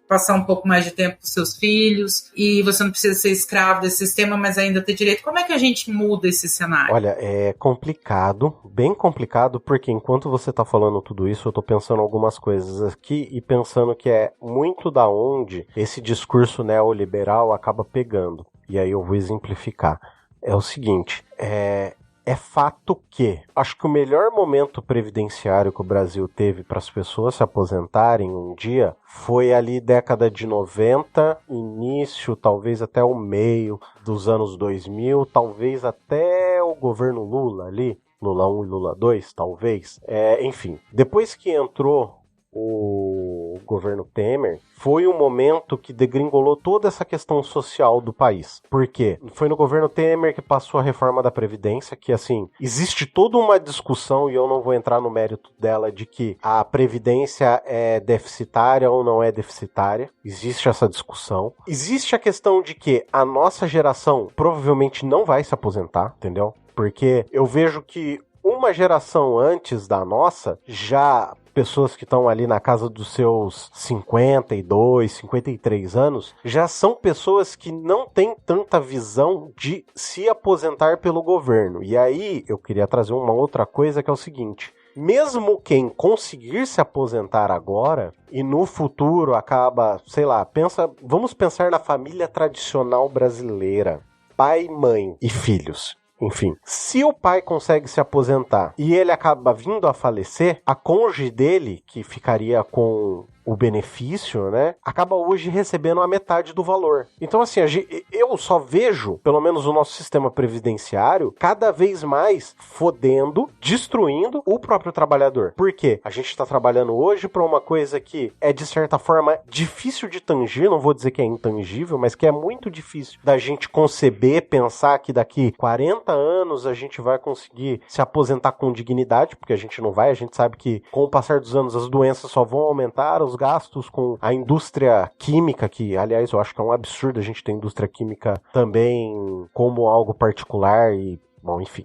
passar um pouco mais de tempo com seus filhos, e você não precisa ser escravo desse sistema, mas ainda ter direito. Como é que a gente muda esse cenário? Olha, é complicado, bem complicado, porque enquanto você tá falando tudo isso, eu tô pensando algumas coisas aqui e pensando que é muito da onde esse discurso neoliberal acaba pegando. E aí eu vou exemplificar. É o seguinte, é fato que acho que o melhor momento previdenciário que o Brasil teve para as pessoas se aposentarem um dia foi ali década de 90, início, talvez até o meio dos anos 2000, talvez até o governo Lula ali, Lula 1 e Lula 2, talvez. Enfim, depois que entrou o governo Temer, foi um momento que degringolou toda essa questão social do país. Por quê? Foi no governo Temer que passou a reforma da Previdência, que assim, existe toda uma discussão, e eu não vou entrar no mérito dela, de que a Previdência é deficitária ou não é deficitária. Existe essa discussão. Existe a questão de que a nossa geração provavelmente não vai se aposentar, entendeu? Porque eu vejo que uma geração antes da nossa, já pessoas que estão ali na casa dos seus 52, 53 anos, já são pessoas que não têm tanta visão de se aposentar pelo governo. E aí eu queria trazer uma outra coisa, que é o seguinte: mesmo quem conseguir se aposentar agora e no futuro acaba, sei lá, vamos pensar na família tradicional brasileira, pai, mãe e filhos. Enfim, se o pai consegue se aposentar e ele acaba vindo a falecer, a cônjuge dele, que ficaria com o benefício, né, acaba hoje recebendo a metade do valor. Então, assim, eu só vejo, pelo menos o nosso sistema previdenciário, cada vez mais fodendo, destruindo o próprio trabalhador. Por quê? A gente está trabalhando hoje para uma coisa que é, de certa forma, difícil de tangir, não vou dizer que é intangível, mas que é muito difícil da gente conceber, pensar que daqui 40 anos a gente vai conseguir se aposentar com dignidade, porque a gente não vai, a gente sabe que com o passar dos anos as doenças só vão aumentar, os gastos com a indústria química, que aliás eu acho que é um absurdo a gente ter indústria química também como algo particular e bom, enfim,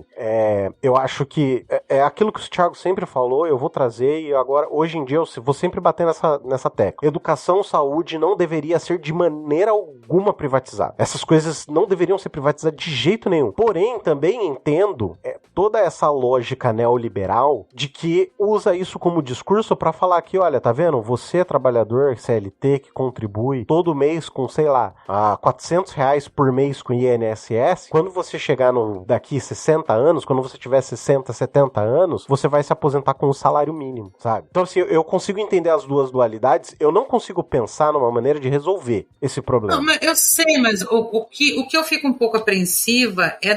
eu acho que é aquilo que o Thiago sempre falou, eu vou trazer, e agora, hoje em dia, eu vou sempre bater nessa tecla. Educação, saúde não deveria ser de maneira alguma privatizada. Essas coisas não deveriam ser privatizadas de jeito nenhum. Porém, também entendo toda essa lógica neoliberal de que usa isso como discurso para falar que, olha, tá vendo? Você, trabalhador CLT, que contribui todo mês com, sei lá, R$400 por mês com INSS, quando você chegar daqui 60 anos, quando você tiver 60, 70 anos, você vai se aposentar com um salário mínimo, sabe? Então, assim, eu consigo entender as duas dualidades, eu não consigo pensar numa maneira de resolver esse problema. Não, eu sei, mas o que eu fico um pouco apreensiva é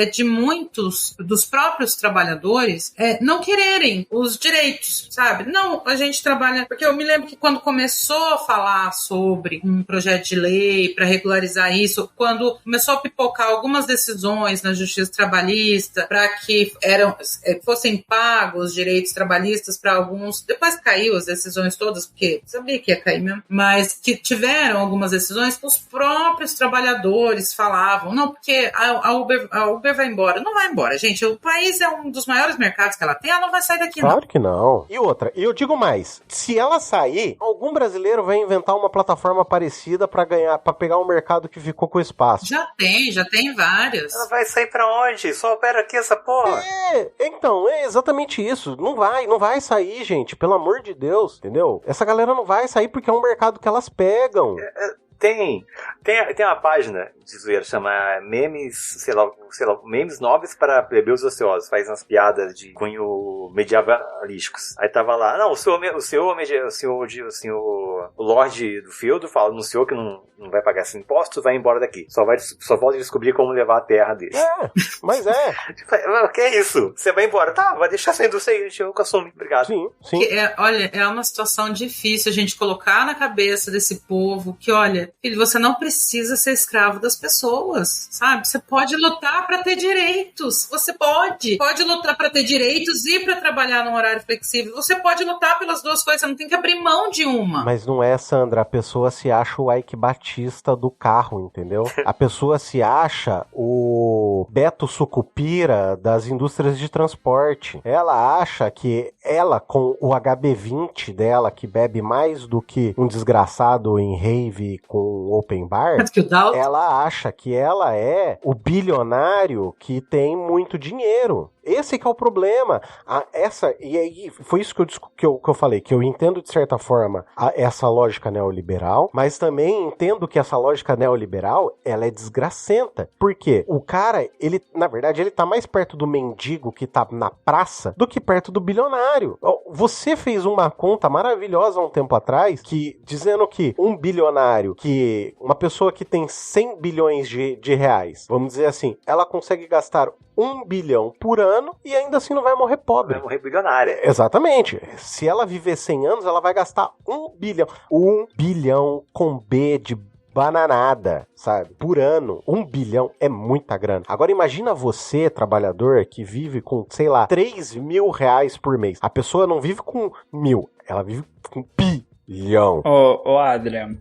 de muitos dos próprios trabalhadores não quererem os direitos, sabe? Não, a gente trabalha... Porque eu me lembro que quando começou a falar sobre um projeto de lei para regularizar isso, quando começou a pipocar algumas decisões na Justiça Trabalhista para que fossem pagos direitos trabalhistas para alguns, depois caiu as decisões todas, porque sabia que ia cair mesmo, mas que tiveram algumas decisões, os próprios trabalhadores falavam, não, porque a Uber vai embora. Não vai embora, gente, o país é um dos maiores mercados que ela tem, ela não vai sair daqui, claro que não. E outra, eu digo mais, se ela sair, algum brasileiro vai inventar uma plataforma parecida para pegar um mercado que ficou com espaço. Já tem várias. Ela vai sair pra onde? Só opera aqui essa porra. Então, é exatamente isso. Não vai sair, gente. Pelo amor de Deus, entendeu? Essa galera não vai sair porque é um mercado que elas pegam. Tem uma página de zoeira, chama Memes, sei lá, Memes Nobres para Plebeus Ociosos. Faz umas piadas de cunho medievalísticos. Aí tava lá, não, o Lorde do Feudo anunciou que não vai pagar esses impostos, vai embora daqui. Só volta a descobrir como levar a terra dele. Mas é. O que é isso? Você vai embora? Tá, vai deixar essa indústria aí, eu assumo. Obrigado. Sim. Olha, é uma situação difícil a gente colocar na cabeça desse povo que, olha, filho, você não precisa ser escravo das pessoas, sabe? Você pode lutar para ter direitos. Você pode lutar para ter direitos e para trabalhar num horário flexível. Você pode lutar pelas duas coisas, você não tem que abrir mão de uma. Mas não é, Sandra, a pessoa se acha o Ike Batista do carro, entendeu? A pessoa se acha o Beto Sucupira das indústrias de transporte. Ela acha que ela, com o HB20 dela, que bebe mais do que um desgraçado em rave com open bar, ela acha que ela é o bilionário que tem muito dinheiro. Esse que é o problema. E aí, foi isso que eu falei, que eu entendo de certa forma essa lógica neoliberal, mas também entendo que essa lógica neoliberal, ela é desgracenta. Por quê? O cara, na verdade, ele tá mais perto do mendigo que tá na praça do que perto do bilionário. Você fez uma conta maravilhosa há um tempo atrás, dizendo que um bilionário, que uma pessoa que tem 100 bilhões de reais, vamos dizer assim, ela consegue gastar 1 bilhão por ano e ainda assim não vai morrer pobre. Vai morrer bilionária. Exatamente. Se ela viver 100 anos, ela vai gastar 1 bilhão. 1 bilhão com B de bananada, sabe? Por ano. 1 bilhão é muita grana. Agora imagina você, trabalhador, que vive com, sei lá, 3 mil reais por mês. A pessoa não vive com 1.000, ela vive com bilhão. Ô Adrian,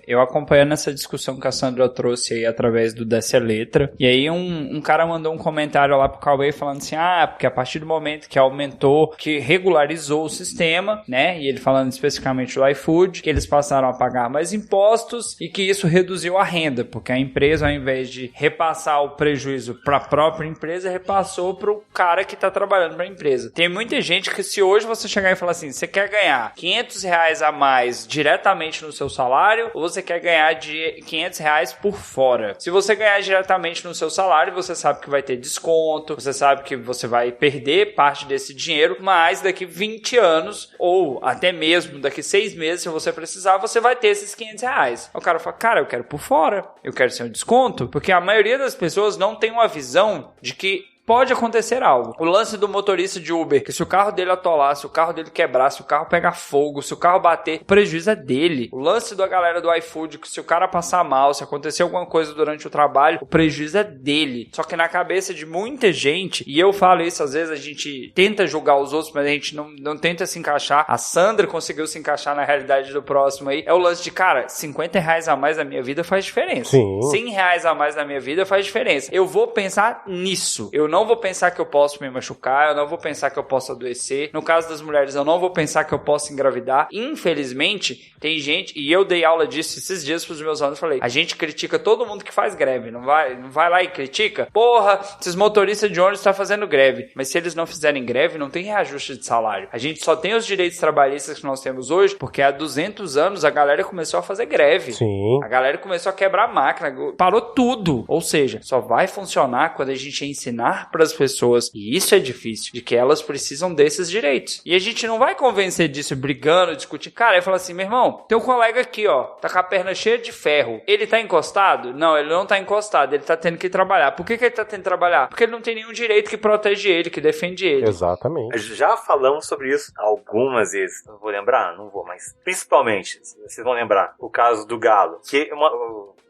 eu acompanhando essa discussão que a Sandra trouxe aí através do Desce a Letra, e aí um cara mandou um comentário lá pro Cauê falando assim, porque a partir do momento que aumentou, que regularizou o sistema, né, e ele falando especificamente do iFood, que eles passaram a pagar mais impostos e que isso reduziu a renda, porque a empresa, ao invés de repassar o prejuízo para a própria empresa, repassou pro cara que tá trabalhando pra empresa. Tem muita gente que, se hoje você chegar e falar assim, você quer ganhar R$500 a mais diretamente no seu salário, ou você quer ganhar de R$500 por fora. Se você ganhar diretamente no seu salário, você sabe que vai ter desconto, você sabe que você vai perder parte desse dinheiro, mas daqui 20 anos, ou até mesmo daqui 6 meses, se você precisar, você vai ter esses R$500. O cara fala, cara, eu quero por fora, eu quero sem um desconto, porque a maioria das pessoas não tem uma visão de que pode acontecer algo. O lance do motorista de Uber, que se o carro dele atolar, se o carro dele quebrar, se o carro pegar fogo, se o carro bater, o prejuízo é dele. O lance da galera do iFood, que se o cara passar mal, se acontecer alguma coisa durante o trabalho, o prejuízo é dele. Só que na cabeça de muita gente, e eu falo isso, às vezes a gente tenta julgar os outros, mas a gente não tenta se encaixar. A Sandra conseguiu se encaixar na realidade do próximo aí. É o lance de, cara, R$50 a mais na minha vida faz diferença. Sim. R$100 a mais na minha vida faz diferença. Eu vou pensar nisso. Eu não vou pensar que eu posso me machucar, eu não vou pensar que eu posso adoecer. No caso das mulheres, eu não vou pensar que eu posso engravidar. Infelizmente, tem gente, e eu dei aula disso esses dias pros meus alunos, falei, a gente critica todo mundo que faz greve, não vai lá e critica? Porra, esses motoristas de ônibus estão fazendo greve. Mas se eles não fizerem greve, não tem reajuste de salário. A gente só tem os direitos trabalhistas que nós temos hoje, porque há 200 anos a galera começou a fazer greve. Sim. A galera começou a quebrar a máquina, parou tudo. Ou seja, só vai funcionar quando a gente ensinar para as pessoas, e isso é difícil, de que elas precisam desses direitos. E a gente não vai convencer disso brigando, discutindo. Cara, eu falo assim, meu irmão, tem um colega aqui, ó, tá com a perna cheia de ferro. Ele tá encostado? Não, ele não tá encostado, ele tá tendo que trabalhar. Por que ele tá tendo que trabalhar? Porque ele não tem nenhum direito que protege ele, que defende ele. Exatamente. Já falamos sobre isso algumas vezes. Não vou lembrar? Não vou, mas principalmente, vocês vão lembrar, o caso do Galo, que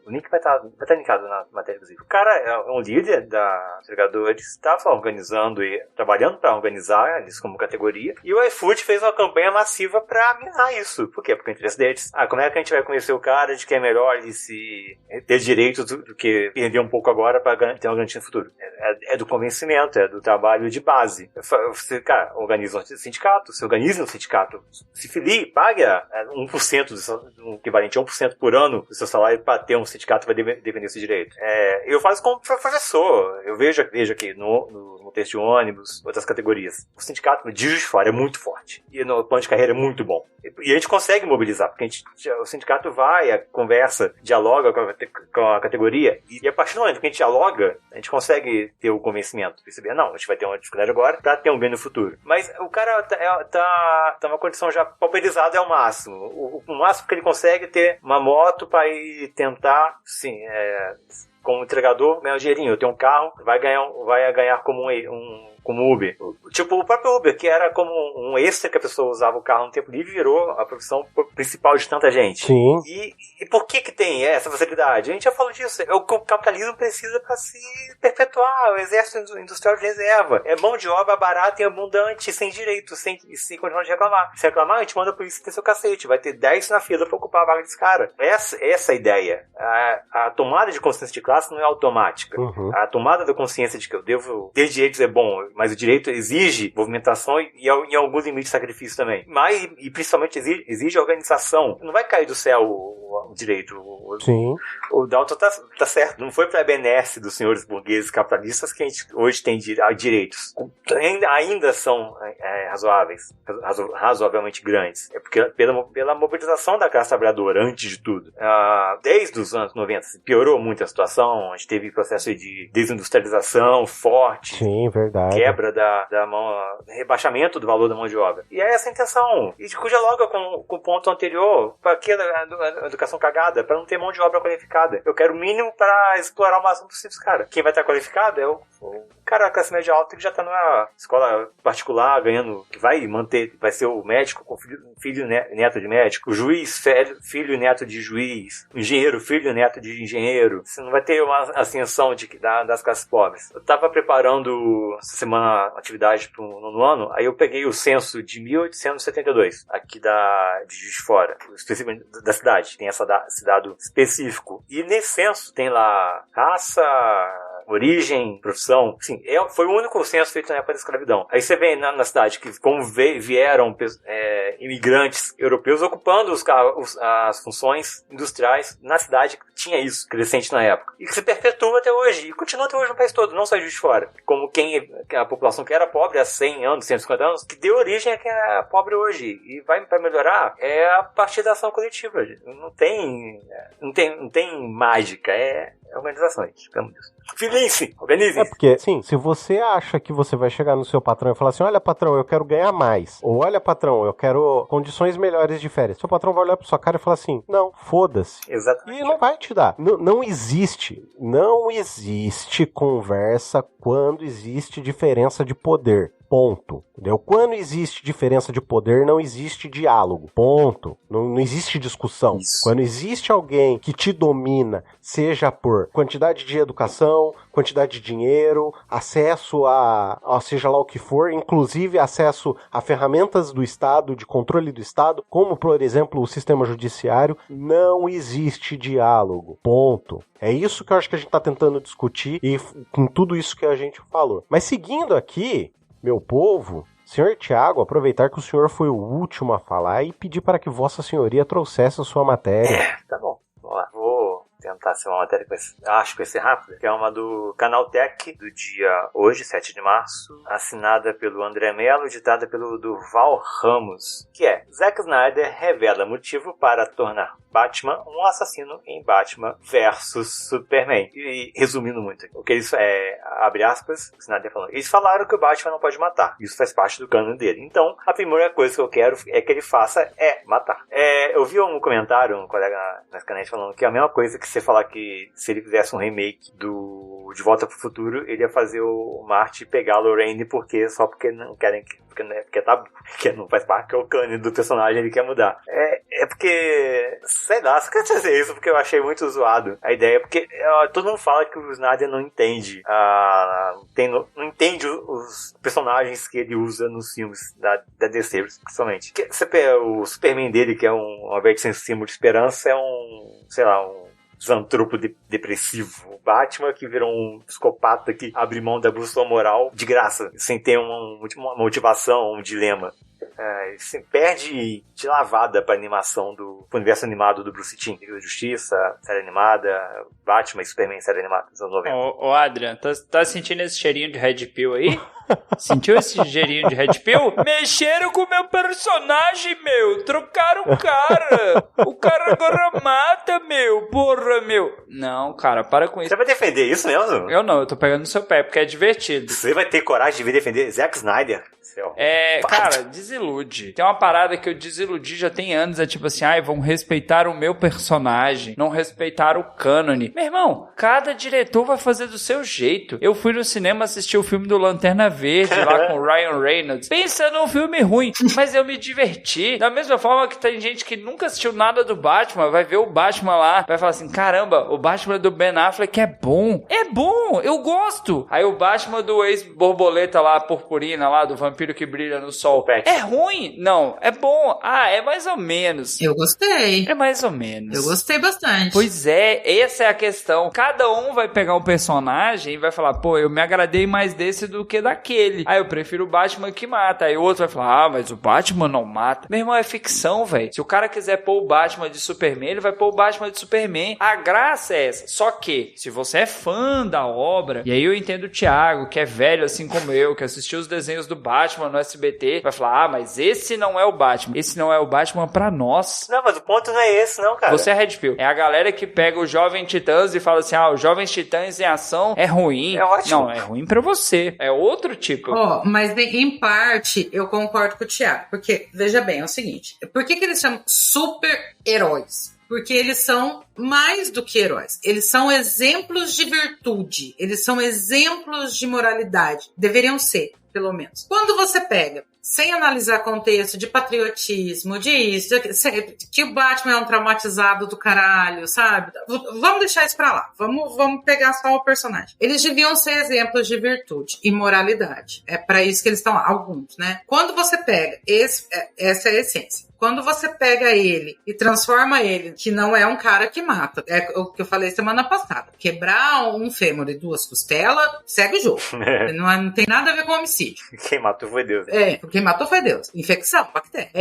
o link vai estar linkado na matéria, inclusive. O cara é um líder da entregadores, estava organizando e trabalhando para organizar eles como categoria, e o iFood fez uma campanha massiva para minar isso. Por quê? Porque o interesse deles. Como é que a gente vai conhecer o cara de que é melhor ele se ter direitos do que perder um pouco agora para ter uma garantia no futuro? É do convencimento, é do trabalho de base. Você, cara, organiza um sindicato, se organiza um sindicato, se filie, paga 1%, um equivalente a 1% por ano do seu salário para ter um sindicato vai defender esse direito. Eu faço como professor. Eu vejo aqui no motorista de ônibus, outras categorias. O sindicato de Juiz de Fora é muito forte. E no plano de carreira é muito bom. E a gente consegue mobilizar, porque o sindicato vai, conversa, dialoga com a categoria, e a partir do momento que a gente dialoga, a gente consegue ter o convencimento, perceber, não, a gente vai ter uma dificuldade agora para ter um ganho no futuro. Mas o cara tá numa condição já pauperizada, é o máximo. O máximo que ele consegue ter uma moto para ir tentar, sim, como entregador, ganhar um dinheirinho. Eu tenho um carro, vai ganhar como Uber. Tipo, o próprio Uber, que era como um extra que a pessoa usava o carro no tempo livre, virou a profissão principal de tanta gente. Sim. E por que tem essa facilidade? A gente já falou disso. É o que o capitalismo precisa para se perpetuar. O exército industrial de reserva. É mão de obra barata e abundante, sem direito, sem continuar de reclamar. Se reclamar, a gente manda a polícia ter seu cacete. Vai ter 10 na fila para ocupar a vaga desse cara. Essa é a ideia. A tomada de consciência de classe não é automática. Uhum. A tomada da consciência de que eu devo ter direitos é bom, mas o direito exige movimentação e em alguns limites de sacrifício também. Mas, e principalmente, exige organização. Não vai cair do céu o direito. Sim. O Dalton tá certo. Não foi para a benesse dos senhores burgueses capitalistas que a gente hoje tem direitos. Ainda são razoavelmente grandes. É porque pela mobilização da classe trabalhadora, antes de tudo. Desde os anos 90, piorou muito a situação. A gente teve processo de desindustrialização forte. Sim, verdade. Quebra da mão, rebaixamento do valor da mão de obra. E é essa a intenção. E dialoga com o ponto anterior, para que a educação cagada, para não ter mão de obra qualificada. Eu quero o mínimo para explorar o máximo possível, cara. Quem vai estar qualificado é o cara da classe média alta que já está numa escola particular, ganhando, que vai ser o médico com filho neto de médico, o juiz, filho e neto de juiz, o engenheiro, filho e neto de engenheiro. Você não vai ter uma ascensão das classes pobres. Eu estava preparando essa semana atividade para o nono ano, aí eu peguei o censo de 1872, aqui de Juiz de Fora, especificamente da cidade, tem esse dado específico. E nesse censo tem lá raça, origem, profissão. Sim, foi o único censo feito na época da escravidão. Aí você vê na cidade que como vieram imigrantes europeus ocupando as funções industriais na cidade que tinha isso, crescente na época. E que se perpetua até hoje. E continua até hoje no país todo, não só Juiz de Fora. Como a população que era pobre há 100 anos, 150 anos, que deu origem a quem é pobre hoje. E vai para melhorar a partir da ação coletiva. Não tem mágica, é organização, gente. Pelo menos. Felice, organize. É porque, sim, se você acha que você vai chegar no seu patrão e falar assim, olha, patrão, eu quero ganhar mais. Ou, olha, patrão, eu quero condições melhores de férias. Seu patrão vai olhar pra sua cara e falar assim, não, foda-se. Exatamente. E não vai te dar. Não existe conversa quando existe diferença de poder. Ponto. Entendeu? Quando existe diferença de poder, não existe diálogo. Ponto. Não existe discussão. Isso. Quando existe alguém que te domina, seja por quantidade de educação, quantidade de dinheiro, acesso a seja lá o que for, inclusive acesso a ferramentas do Estado, de controle do Estado, como, por exemplo, o sistema judiciário, não existe diálogo. Ponto. É isso que eu acho que a gente está tentando discutir e com tudo isso que a gente falou. Mas seguindo aqui, meu povo, senhor Tiago, aproveitar que o senhor foi o último a falar e pedir para que Vossa Senhoria trouxesse a sua matéria. Tá bom, vamos lá. Vou tentar ser uma matéria que acho que vai ser rápida, que é uma do Canaltech, do dia hoje, 7 de março, assinada pelo André Mello, editada pelo Durval Ramos, que é: Zack Snyder revela motivo para tornar Batman um assassino em Batman versus Superman. E resumindo muito, o que isso abre aspas, o Snyder falando, eles falaram que o Batman não pode matar, isso faz parte do cânone dele, então a primeira coisa que eu quero é que ele faça matar. Eu vi um comentário, um colega na internet falando que é a mesma coisa que você falar que se ele fizesse um remake do De Volta pro Futuro, ele ia fazer o Marty pegar a Lorraine só porque não querem porque não faz parte, que é o cânone do personagem, ele quer mudar. Porque, sei lá, só quero dizer isso porque eu achei muito zoado a ideia, porque todo mundo fala que o Snyder não entende não entende os personagens que ele usa nos filmes da DC, principalmente. O Superman dele, que é uma verde símbolo de esperança, é um zantropo depressivo. O Batman, que virou um psicopata que abre mão da bússola moral de graça, sem ter uma motivação, um dilema. Assim, perde de lavada pra animação pro universo animado do Bruce Timm. Liga da Justiça, série animada, Batman e Superman, série animada dos anos 90. Ô, Adrian, tá sentindo esse cheirinho de Red Pill aí? Sentiu esse cheirinho de Red Pill? Mexeram com o meu personagem, meu. Trocaram o cara. O cara agora mata, meu. Porra, meu. Não, cara, para com isso. Você vai defender isso mesmo? Eu não, eu tô pegando no seu pé, porque é divertido. Você vai ter coragem de vir defender Zack Snyder? Cara, desilude. Tem uma parada que eu desiludi já tem anos, é tipo assim, vão respeitar o meu personagem, não respeitar o cânone. Meu irmão, cada diretor vai fazer do seu jeito. Eu fui no cinema assistir o filme do Lanterna Verde, lá com o Ryan Reynolds. Pensa num filme ruim, mas eu me diverti. Da mesma forma que tem gente que nunca assistiu nada do Batman, vai ver o Batman lá, vai falar assim, caramba, o Batman do Ben Affleck é bom. É bom, eu gosto. Aí o Batman do ex-borboleta lá, purpurina lá, do vampiro que brilha no sol. É ruim? Não. É bom. É mais ou menos. Eu gostei. É mais ou menos. Eu gostei bastante. Pois é, essa é a questão. Cada um vai pegar um personagem e vai falar, pô, eu me agradei mais desse do que daquele. Eu prefiro o Batman que mata. Aí o outro vai falar, mas o Batman não mata. Meu irmão, é ficção, velho. Se o cara quiser pôr o Batman de Superman, ele vai pôr o Batman de Superman. A graça é essa. Só que, se você é fã da obra, e aí eu entendo o Thiago, que é velho assim como eu, que assistiu os desenhos do Batman no SBT, vai falar, mas esse não é o Batman. Esse não é o Batman pra nós. Não, mas o ponto não é esse, não, cara. Você é Red Pill. É a galera que pega o Jovem Titãs e fala assim, os Jovens Titãs em ação é ruim. É ótimo. Não, é ruim pra você. É outro tipo. Mas em parte, eu concordo com o Thiago. Porque, veja bem, é o seguinte. Por que eles chamam super-heróis? Porque eles são mais do que heróis. Eles são exemplos de virtude. Eles são exemplos de moralidade. Deveriam ser, pelo menos. Quando você pega, sem analisar contexto de patriotismo, de isso, que o Batman é um traumatizado do caralho, sabe? Vamos deixar isso pra lá. Vamos pegar só o personagem. Eles deviam ser exemplos de virtude e moralidade. É pra isso que eles estão lá, alguns, né? Quando você pega, essa é a essência. Quando você pega ele e transforma ele, que não é um cara que mata, é o que eu falei semana passada, quebrar um fêmur e 2 costelas, segue o jogo. Não tem nada a ver com homicídio. Quem matou foi Deus. Quem matou foi Deus. Infecção, bactéria.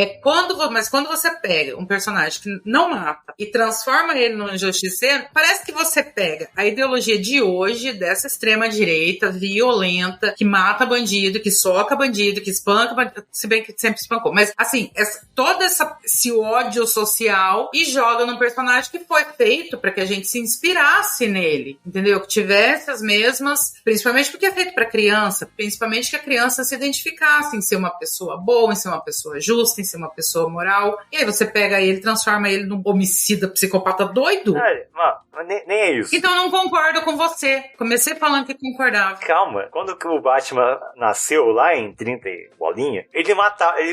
Mas quando você pega um personagem que não mata e transforma ele num justiceiro, parece que você pega a ideologia de hoje, dessa extrema direita, violenta, que mata bandido, que soca bandido, que espanca bandido, se bem que sempre espancou. Mas, assim, todo esse ódio social e joga num personagem que foi feito para que a gente se inspirasse nele, entendeu? Que tivesse as mesmas, principalmente porque é feito para criança, principalmente que a criança se identificasse em ser uma pessoa boa, em ser uma pessoa justa, em ser uma pessoa moral. E aí você pega ele, transforma ele num homicida, psicopata doido. Nem é isso. Então eu não concordo com você. Comecei falando que concordava. Calma. Quando o Batman nasceu lá em 30 e bolinha,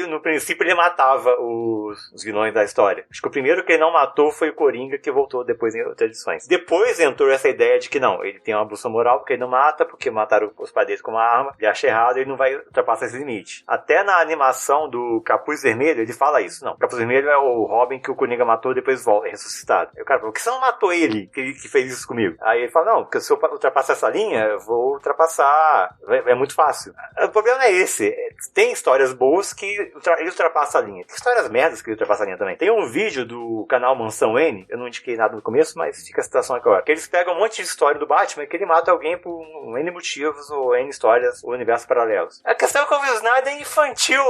no princípio ele matava os vilões da história. Acho que o primeiro que ele não matou foi o Coringa, que voltou depois em outras edições. Depois entrou essa ideia de que não, ele tem uma bússola moral porque ele não mata, porque mataram os pais dele com uma arma, ele acha errado, ele não vai ultrapassar esse limite. Até na animação do Capuz Vermelho, ele fala isso. Não, o Capuz Vermelho é o Robin que o Coringa matou e depois volta, é ressuscitado. Aí o cara falou, por que você não matou ele, que fez isso comigo? Aí ele fala, não, porque se eu ultrapassar essa linha, eu vou ultrapassar, é muito fácil. O problema não é esse. Tem histórias boas que ele ultrapassa a linha. Tem histórias merdas que ele ultrapassa a linha também. Tem um vídeo do canal Mansão N, eu não indiquei nada no começo, mas fica a citação agora, que eles pegam um monte de história do Batman que ele mata alguém por N motivos, ou N histórias, ou universos paralelos. A questão é que o Snyder é infantil,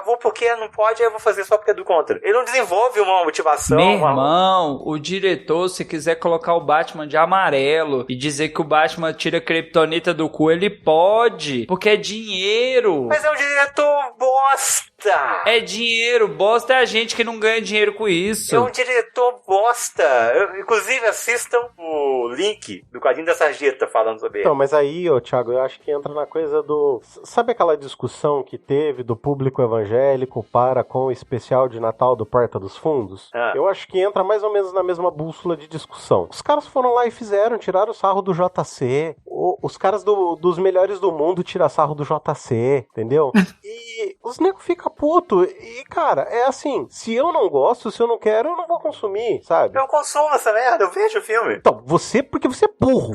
vou porque não pode, eu vou fazer só porque é do contra. Ele não desenvolve uma motivação. Meu irmão, o diretor, se quiser colocar o Batman de amarelo e dizer que o Batman tira kryptonita do cu, ele pode, porque é dinheiro. Mas é um diretor bosta. É dinheiro, bosta é a gente que não ganha dinheiro com isso. É um diretor bosta. Inclusive, assistam o link do quadrinho da Sarjeta falando sobre ele. Então, mas aí, Thiago, eu acho que entra na coisa do... Sabe aquela discussão que teve do público evangélico para com o especial de Natal do Porta dos Fundos? Eu acho que entra mais ou menos na mesma bússola de discussão. Os caras foram lá e tiraram o sarro do JC. Os caras dos melhores do mundo tiram sarro do JC, entendeu? E os negros ficam puto. E, cara, é assim, se eu não gosto, se eu não quero, eu não vou consumir, sabe? Eu consumo essa merda, eu vejo o filme. Então, porque você é burro.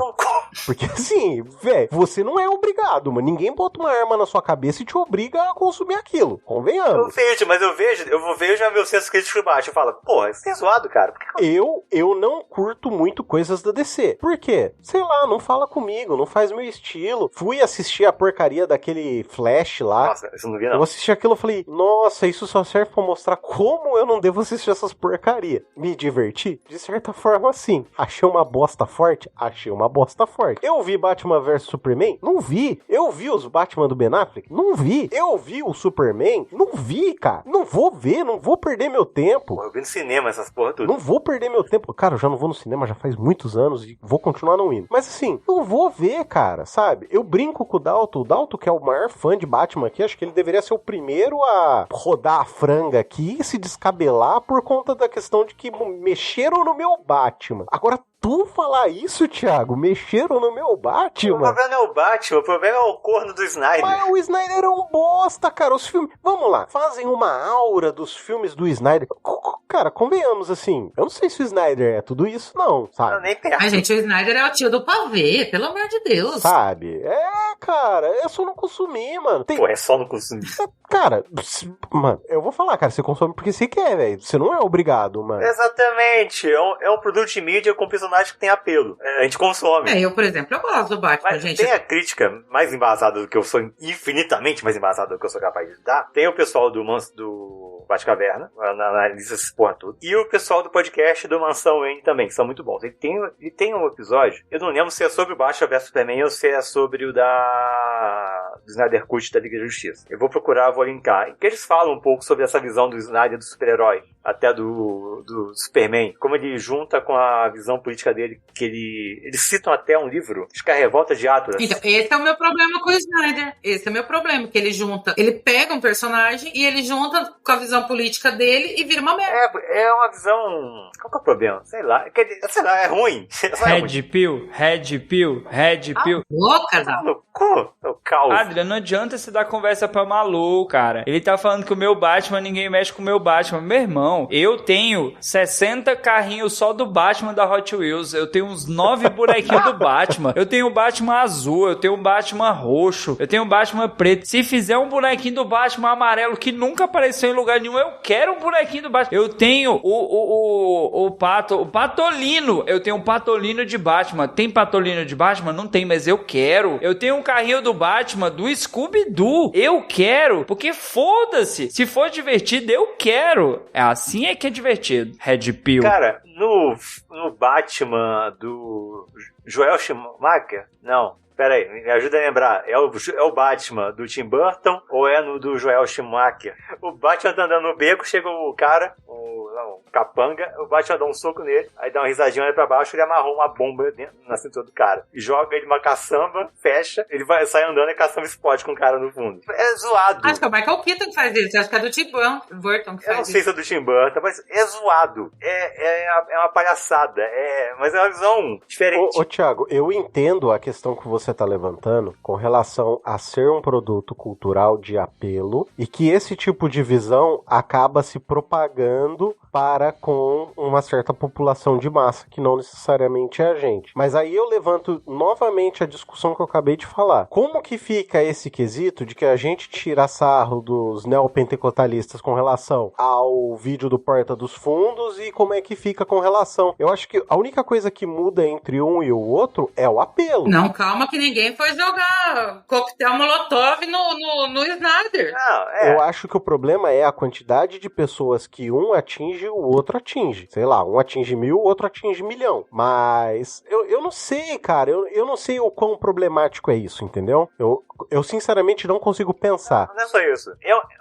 Porque assim, velho, você não é obrigado, mano. Ninguém bota uma arma na sua cabeça e te obriga a consumir aquilo. Convenhamos. Eu vejo a meu senso crítico baixo. Eu falo, porra, isso é zoado, cara. Eu não curto muito coisas da DC. Por quê? Sei lá, não fala comigo, não faz meu estilo. Fui assistir a porcaria daquele Flash lá. Nossa, isso não vi não. Eu assisti aquilo e falei, nossa, isso só serve pra mostrar como eu não devo assistir essas porcarias. Me diverti? De certa forma, sim. Achei uma bosta forte? Achei uma bosta forte. Eu vi Batman vs Superman? Não vi. Eu vi os Batman do Ben Affleck? Não vi. Eu vi o Superman? Não vi, cara. Não vou ver, não vou perder meu tempo. Eu vi no cinema essas porra tudo. Não vou perder meu tempo. Cara, eu já não vou no cinema já faz muitos anos e vou continuar não indo. Mas assim, não vou ver, cara, sabe? Eu brinco com o Dalton. O Dalton, que é o maior fã de Batman aqui, acho que ele deveria ser o primeiro a rodar a franga aqui e se descabelar por conta da questão de que mexeram no meu Batman. Agora, tu falar isso, Thiago, mexeram no meu Batman? O problema não é o Batman, o problema é o corno do Snyder. Mas o Snyder é um bosta, cara. Os filmes... Vamos lá, fazem uma aura dos filmes do Snyder. Cara, convenhamos, assim, eu não sei se o Snyder é tudo isso, não, sabe? Não, nem perto. Ai, gente, o Snyder é o tio do pavê, pelo amor de Deus. Sabe? Cara, é só não consumir, mano. Pô, é só não consumir. Cara, mano, eu vou falar, cara, você consome porque você quer, velho. Você não é obrigado, mano. Exatamente. É um produto de mídia com personagem que tem apelo. A gente consome. Eu, por exemplo, eu gosto do Batman, Mas gente. tem a crítica mais embasada do que eu sou, infinitamente mais embasada do que eu sou capaz de dar. Tem o pessoal do Batcaverna, analisa essa porra toda. E o pessoal do podcast do Mansão Wayne também, que são muito bons. E tem um episódio, eu não lembro se é sobre o Batman vs Superman ou se é sobre o do Snyder Cut da Liga da Justiça. Eu vou procurar, vou linkar. Em que eles falam um pouco sobre essa visão do Snyder do super-herói, até do Superman, como ele junta com a visão política dele, que eles citam até um livro, acho que é a Revolta de Atlas. Então, esse é o meu problema com o Snyder. Esse é o meu problema, que ele pega um personagem e ele junta com a visão política dele e vira uma merda. É uma visão... Qual que é o problema? Sei lá, é ruim. Red Pill. Louca, Tá no cu, é o caos. Adriano, não adianta você dar conversa pra Malu, cara. Ele tá falando que o meu Batman, ninguém mexe com o meu Batman. Meu irmão, eu tenho 60 carrinhos só do Batman da Hot Wheels. Eu tenho uns 9 bonequinhos do Batman. Eu tenho o Batman azul, eu tenho o Batman roxo, eu tenho o Batman preto. Se fizer um bonequinho do Batman amarelo que nunca apareceu em lugar nenhum, eu quero um bonequinho do Batman. Eu tenho o Patolino. Eu tenho um Patolino de Batman. Tem Patolino de Batman? Não tem, mas eu quero. Eu tenho um carrinho do Batman do Scooby-Doo. Eu quero, porque foda-se. Se for divertido, eu quero. Assim é que é divertido. Red Pill. Cara, no Batman do Joel Schumacher, não. Pera aí, me ajuda a lembrar. É o Batman do Tim Burton ou é no do Joel Schumacher? O Batman tá andando no beco, chega o cara, o capanga, o Batman dá um soco nele, aí dá uma risadinha, olha pra baixo, ele amarrou uma bomba dentro, na cintura do cara. E joga ele uma caçamba, fecha, ele sai andando e a caçamba explode com o cara no fundo. É zoado. Acho que é o Michael Keaton que faz isso. Acho que é do Tim Burton que faz isso. Eu não sei se é do Tim Burton, mas é zoado. É uma palhaçada. Mas é uma visão diferente. Ô, Thiago, eu entendo a questão que você tá levantando com relação a ser um produto cultural de apelo e que esse tipo de visão acaba se propagando para com uma certa população de massa, que não necessariamente é a gente. Mas aí eu levanto novamente a discussão que eu acabei de falar. Como que fica esse quesito de que a gente tira sarro dos neopentecostalistas com relação ao vídeo do Porta dos Fundos e como é que fica com relação... Eu acho que a única coisa que muda entre um e o outro é o apelo. Não, calma que ninguém foi jogar coquetel Molotov no Snyder. Não, Eu acho que o problema é a quantidade de pessoas que um atinge, o outro atinge. Sei lá, um atinge 1000, o outro atinge 1.000.000. Mas eu não sei, cara. Eu não sei o quão problemático é isso, entendeu? Eu sinceramente não consigo pensar. Não é só isso.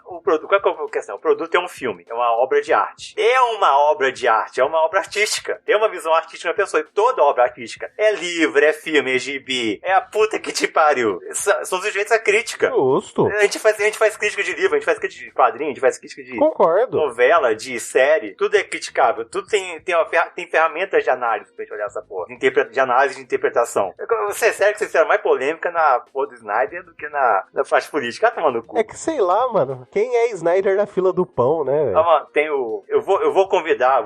Qual é a questão? O produto é um filme, é uma obra de arte. É uma obra de arte, é uma obra artística. Tem uma visão artística da pessoa. E toda obra artística é livro, é filme, é gibi, é a puta que te pariu. São sujeitos à crítica. Justo. A gente faz crítica de livro, a gente faz crítica de quadrinho, a gente faz crítica de Concordo. novela, de série. Tudo é criticável. Tudo tem ferramentas de análise pra gente olhar essa porra. De análise de interpretação. Você é sério que vocês fizeram mais polêmica na porra do Snyder do que na parte política. Tá tomando cu. É que sei lá, mano. Quem é Snyder na fila do pão, né, velho? Mano, eu vou convidar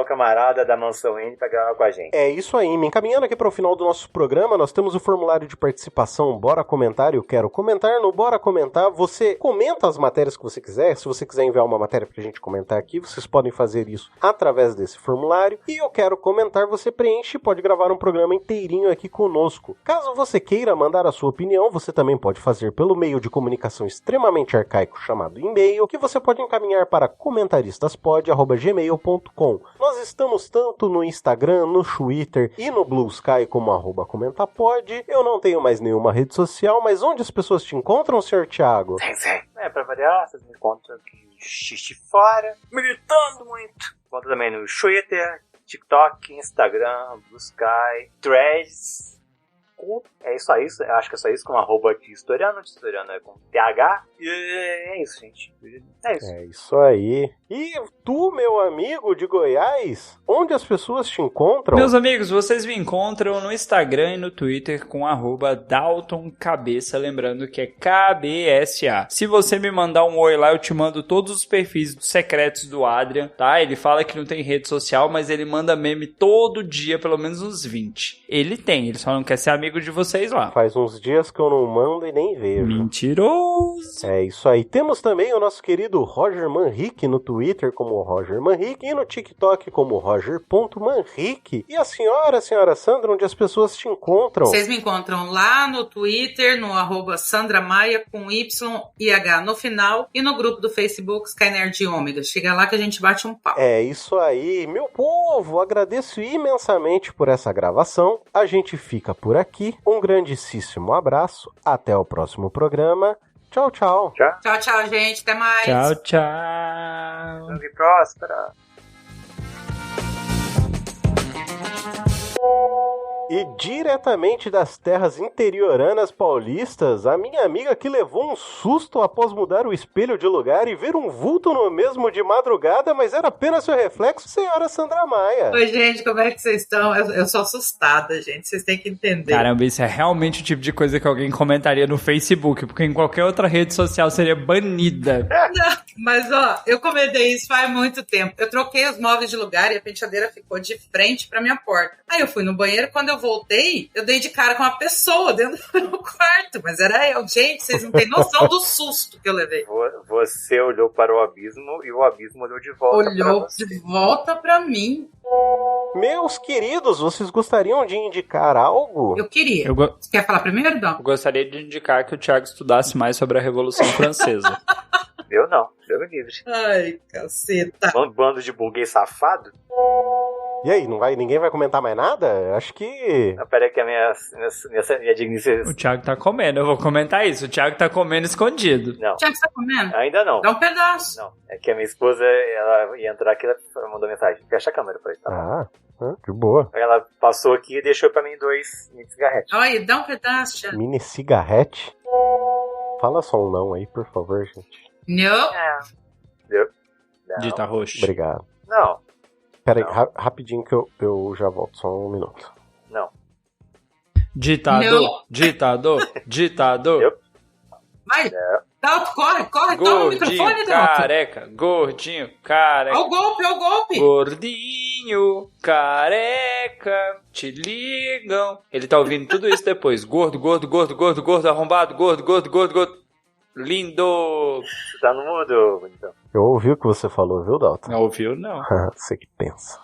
o camarada da Mansão N pra gravar com a gente. É isso aí, me encaminhando aqui para o final do nosso programa, nós temos o formulário de participação Bora Comentar, eu quero comentar. No Bora Comentar, você comenta as matérias que você quiser. Se você quiser enviar uma matéria pra gente comentar aqui, vocês podem fazer isso através desse formulário. E eu quero comentar, você preenche e pode gravar um programa inteirinho aqui conosco. Caso você queira mandar a sua opinião, você também pode fazer pelo meio de comunicação extremamente arcaico chamado e-mail, que você pode encaminhar para comentaristasPod@gmail.com. Nós estamos tanto no Instagram, no Twitter e no Blue Sky como @comentapod. Eu não tenho mais nenhuma rede social, mas onde as pessoas te encontram, Sr. Thiago? Sim. Pra variar, vocês me encontram aqui xixi fora, militando muito. Encontra também no Twitter, TikTok, Instagram, Blue Sky, Threads. É isso aí, acho que é só isso, com @Tistoriano é com TH. E é isso, gente. É isso. É isso aí. E tu, meu amigo de Goiás, onde as pessoas te encontram? Meus amigos, vocês me encontram no Instagram e no Twitter com @DaltonCabeça, lembrando que é KBSA. Se você me mandar um oi lá, eu te mando todos os perfis secretos do Adrian, tá? Ele fala que não tem rede social, mas ele manda meme todo dia, pelo menos uns 20. Ele só não quer ser amigo de vocês lá. Faz uns dias que eu não mando e nem vejo. Mentiroso! É isso aí. Temos também o nosso querido Roger Manrique no Twitter como Roger Manrique e no TikTok como Roger.manrique. E a senhora Sandra, onde as pessoas te encontram? Vocês me encontram lá no Twitter, no @SandraMaia com Y e H no final, e no grupo do Facebook Sky Nerd Ômega. Chega lá que a gente bate um papo. É isso aí. Meu povo, agradeço imensamente por essa gravação. A gente fica por aqui. Um grandíssimo abraço. Até o próximo programa. Tchau, tchau. Tchau, gente. Até mais. Tchau. Longa e próspera. E diretamente das terras interioranas paulistas, a minha amiga que levou um susto após mudar o espelho de lugar e ver um vulto no mesmo de madrugada, mas era apenas seu reflexo, senhora Sandra Maia. Oi, gente, como é que vocês estão? Eu sou assustada, gente, vocês têm que entender. Caramba, isso é realmente o tipo de coisa que alguém comentaria no Facebook, porque em qualquer outra rede social seria banida. Não, mas eu comentei isso faz muito tempo. Eu troquei os móveis de lugar e a penteadeira ficou de frente pra minha porta. Aí eu fui no banheiro, quando eu voltei, eu dei de cara com uma pessoa dentro do quarto, mas era eu. Gente, vocês não têm noção do susto que eu levei. Você olhou para o abismo e o abismo olhou de volta pra você. Olhou de volta pra mim. Meus queridos, vocês gostariam de indicar algo? Eu queria. Você quer falar primeiro, Dom? Eu gostaria de indicar que o Thiago estudasse mais sobre a Revolução Francesa. Eu não, eu me livre. Ai, caceta. Um bando de burguês safado. E aí, ninguém vai comentar mais nada? Acho que... Não, peraí que a minha dignícia... O Thiago tá comendo, eu vou comentar isso. O Thiago tá comendo escondido. Não. O Thiago tá comendo? Ainda não. Dá um pedaço. Não, é que a minha esposa, ela ia entrar aqui, ela mandou mensagem. Fecha a câmera pra ele, tá? Que boa. Ela passou aqui e deixou pra mim 2 mini cigarretes. Olha, dá um pedaço, Thiago. Mini cigarrete? Fala só um não aí, por favor, gente. Não. Não. Dita roxo. Obrigado. Não. Pera aí, rapidinho que eu já volto, só um minuto. Não. Ditador. Vai. Não. Dalton, corre, toma o microfone, Dalton. Gordinho, careca. Olha o golpe. Gordinho, careca, te ligam. Ele tá ouvindo tudo isso depois. Gordo, arrombado, gordo. Lindo. Você tá no mudo, então. Eu ouvi o que você falou, viu, Dalton? Não ouviu, não. Você que pensa.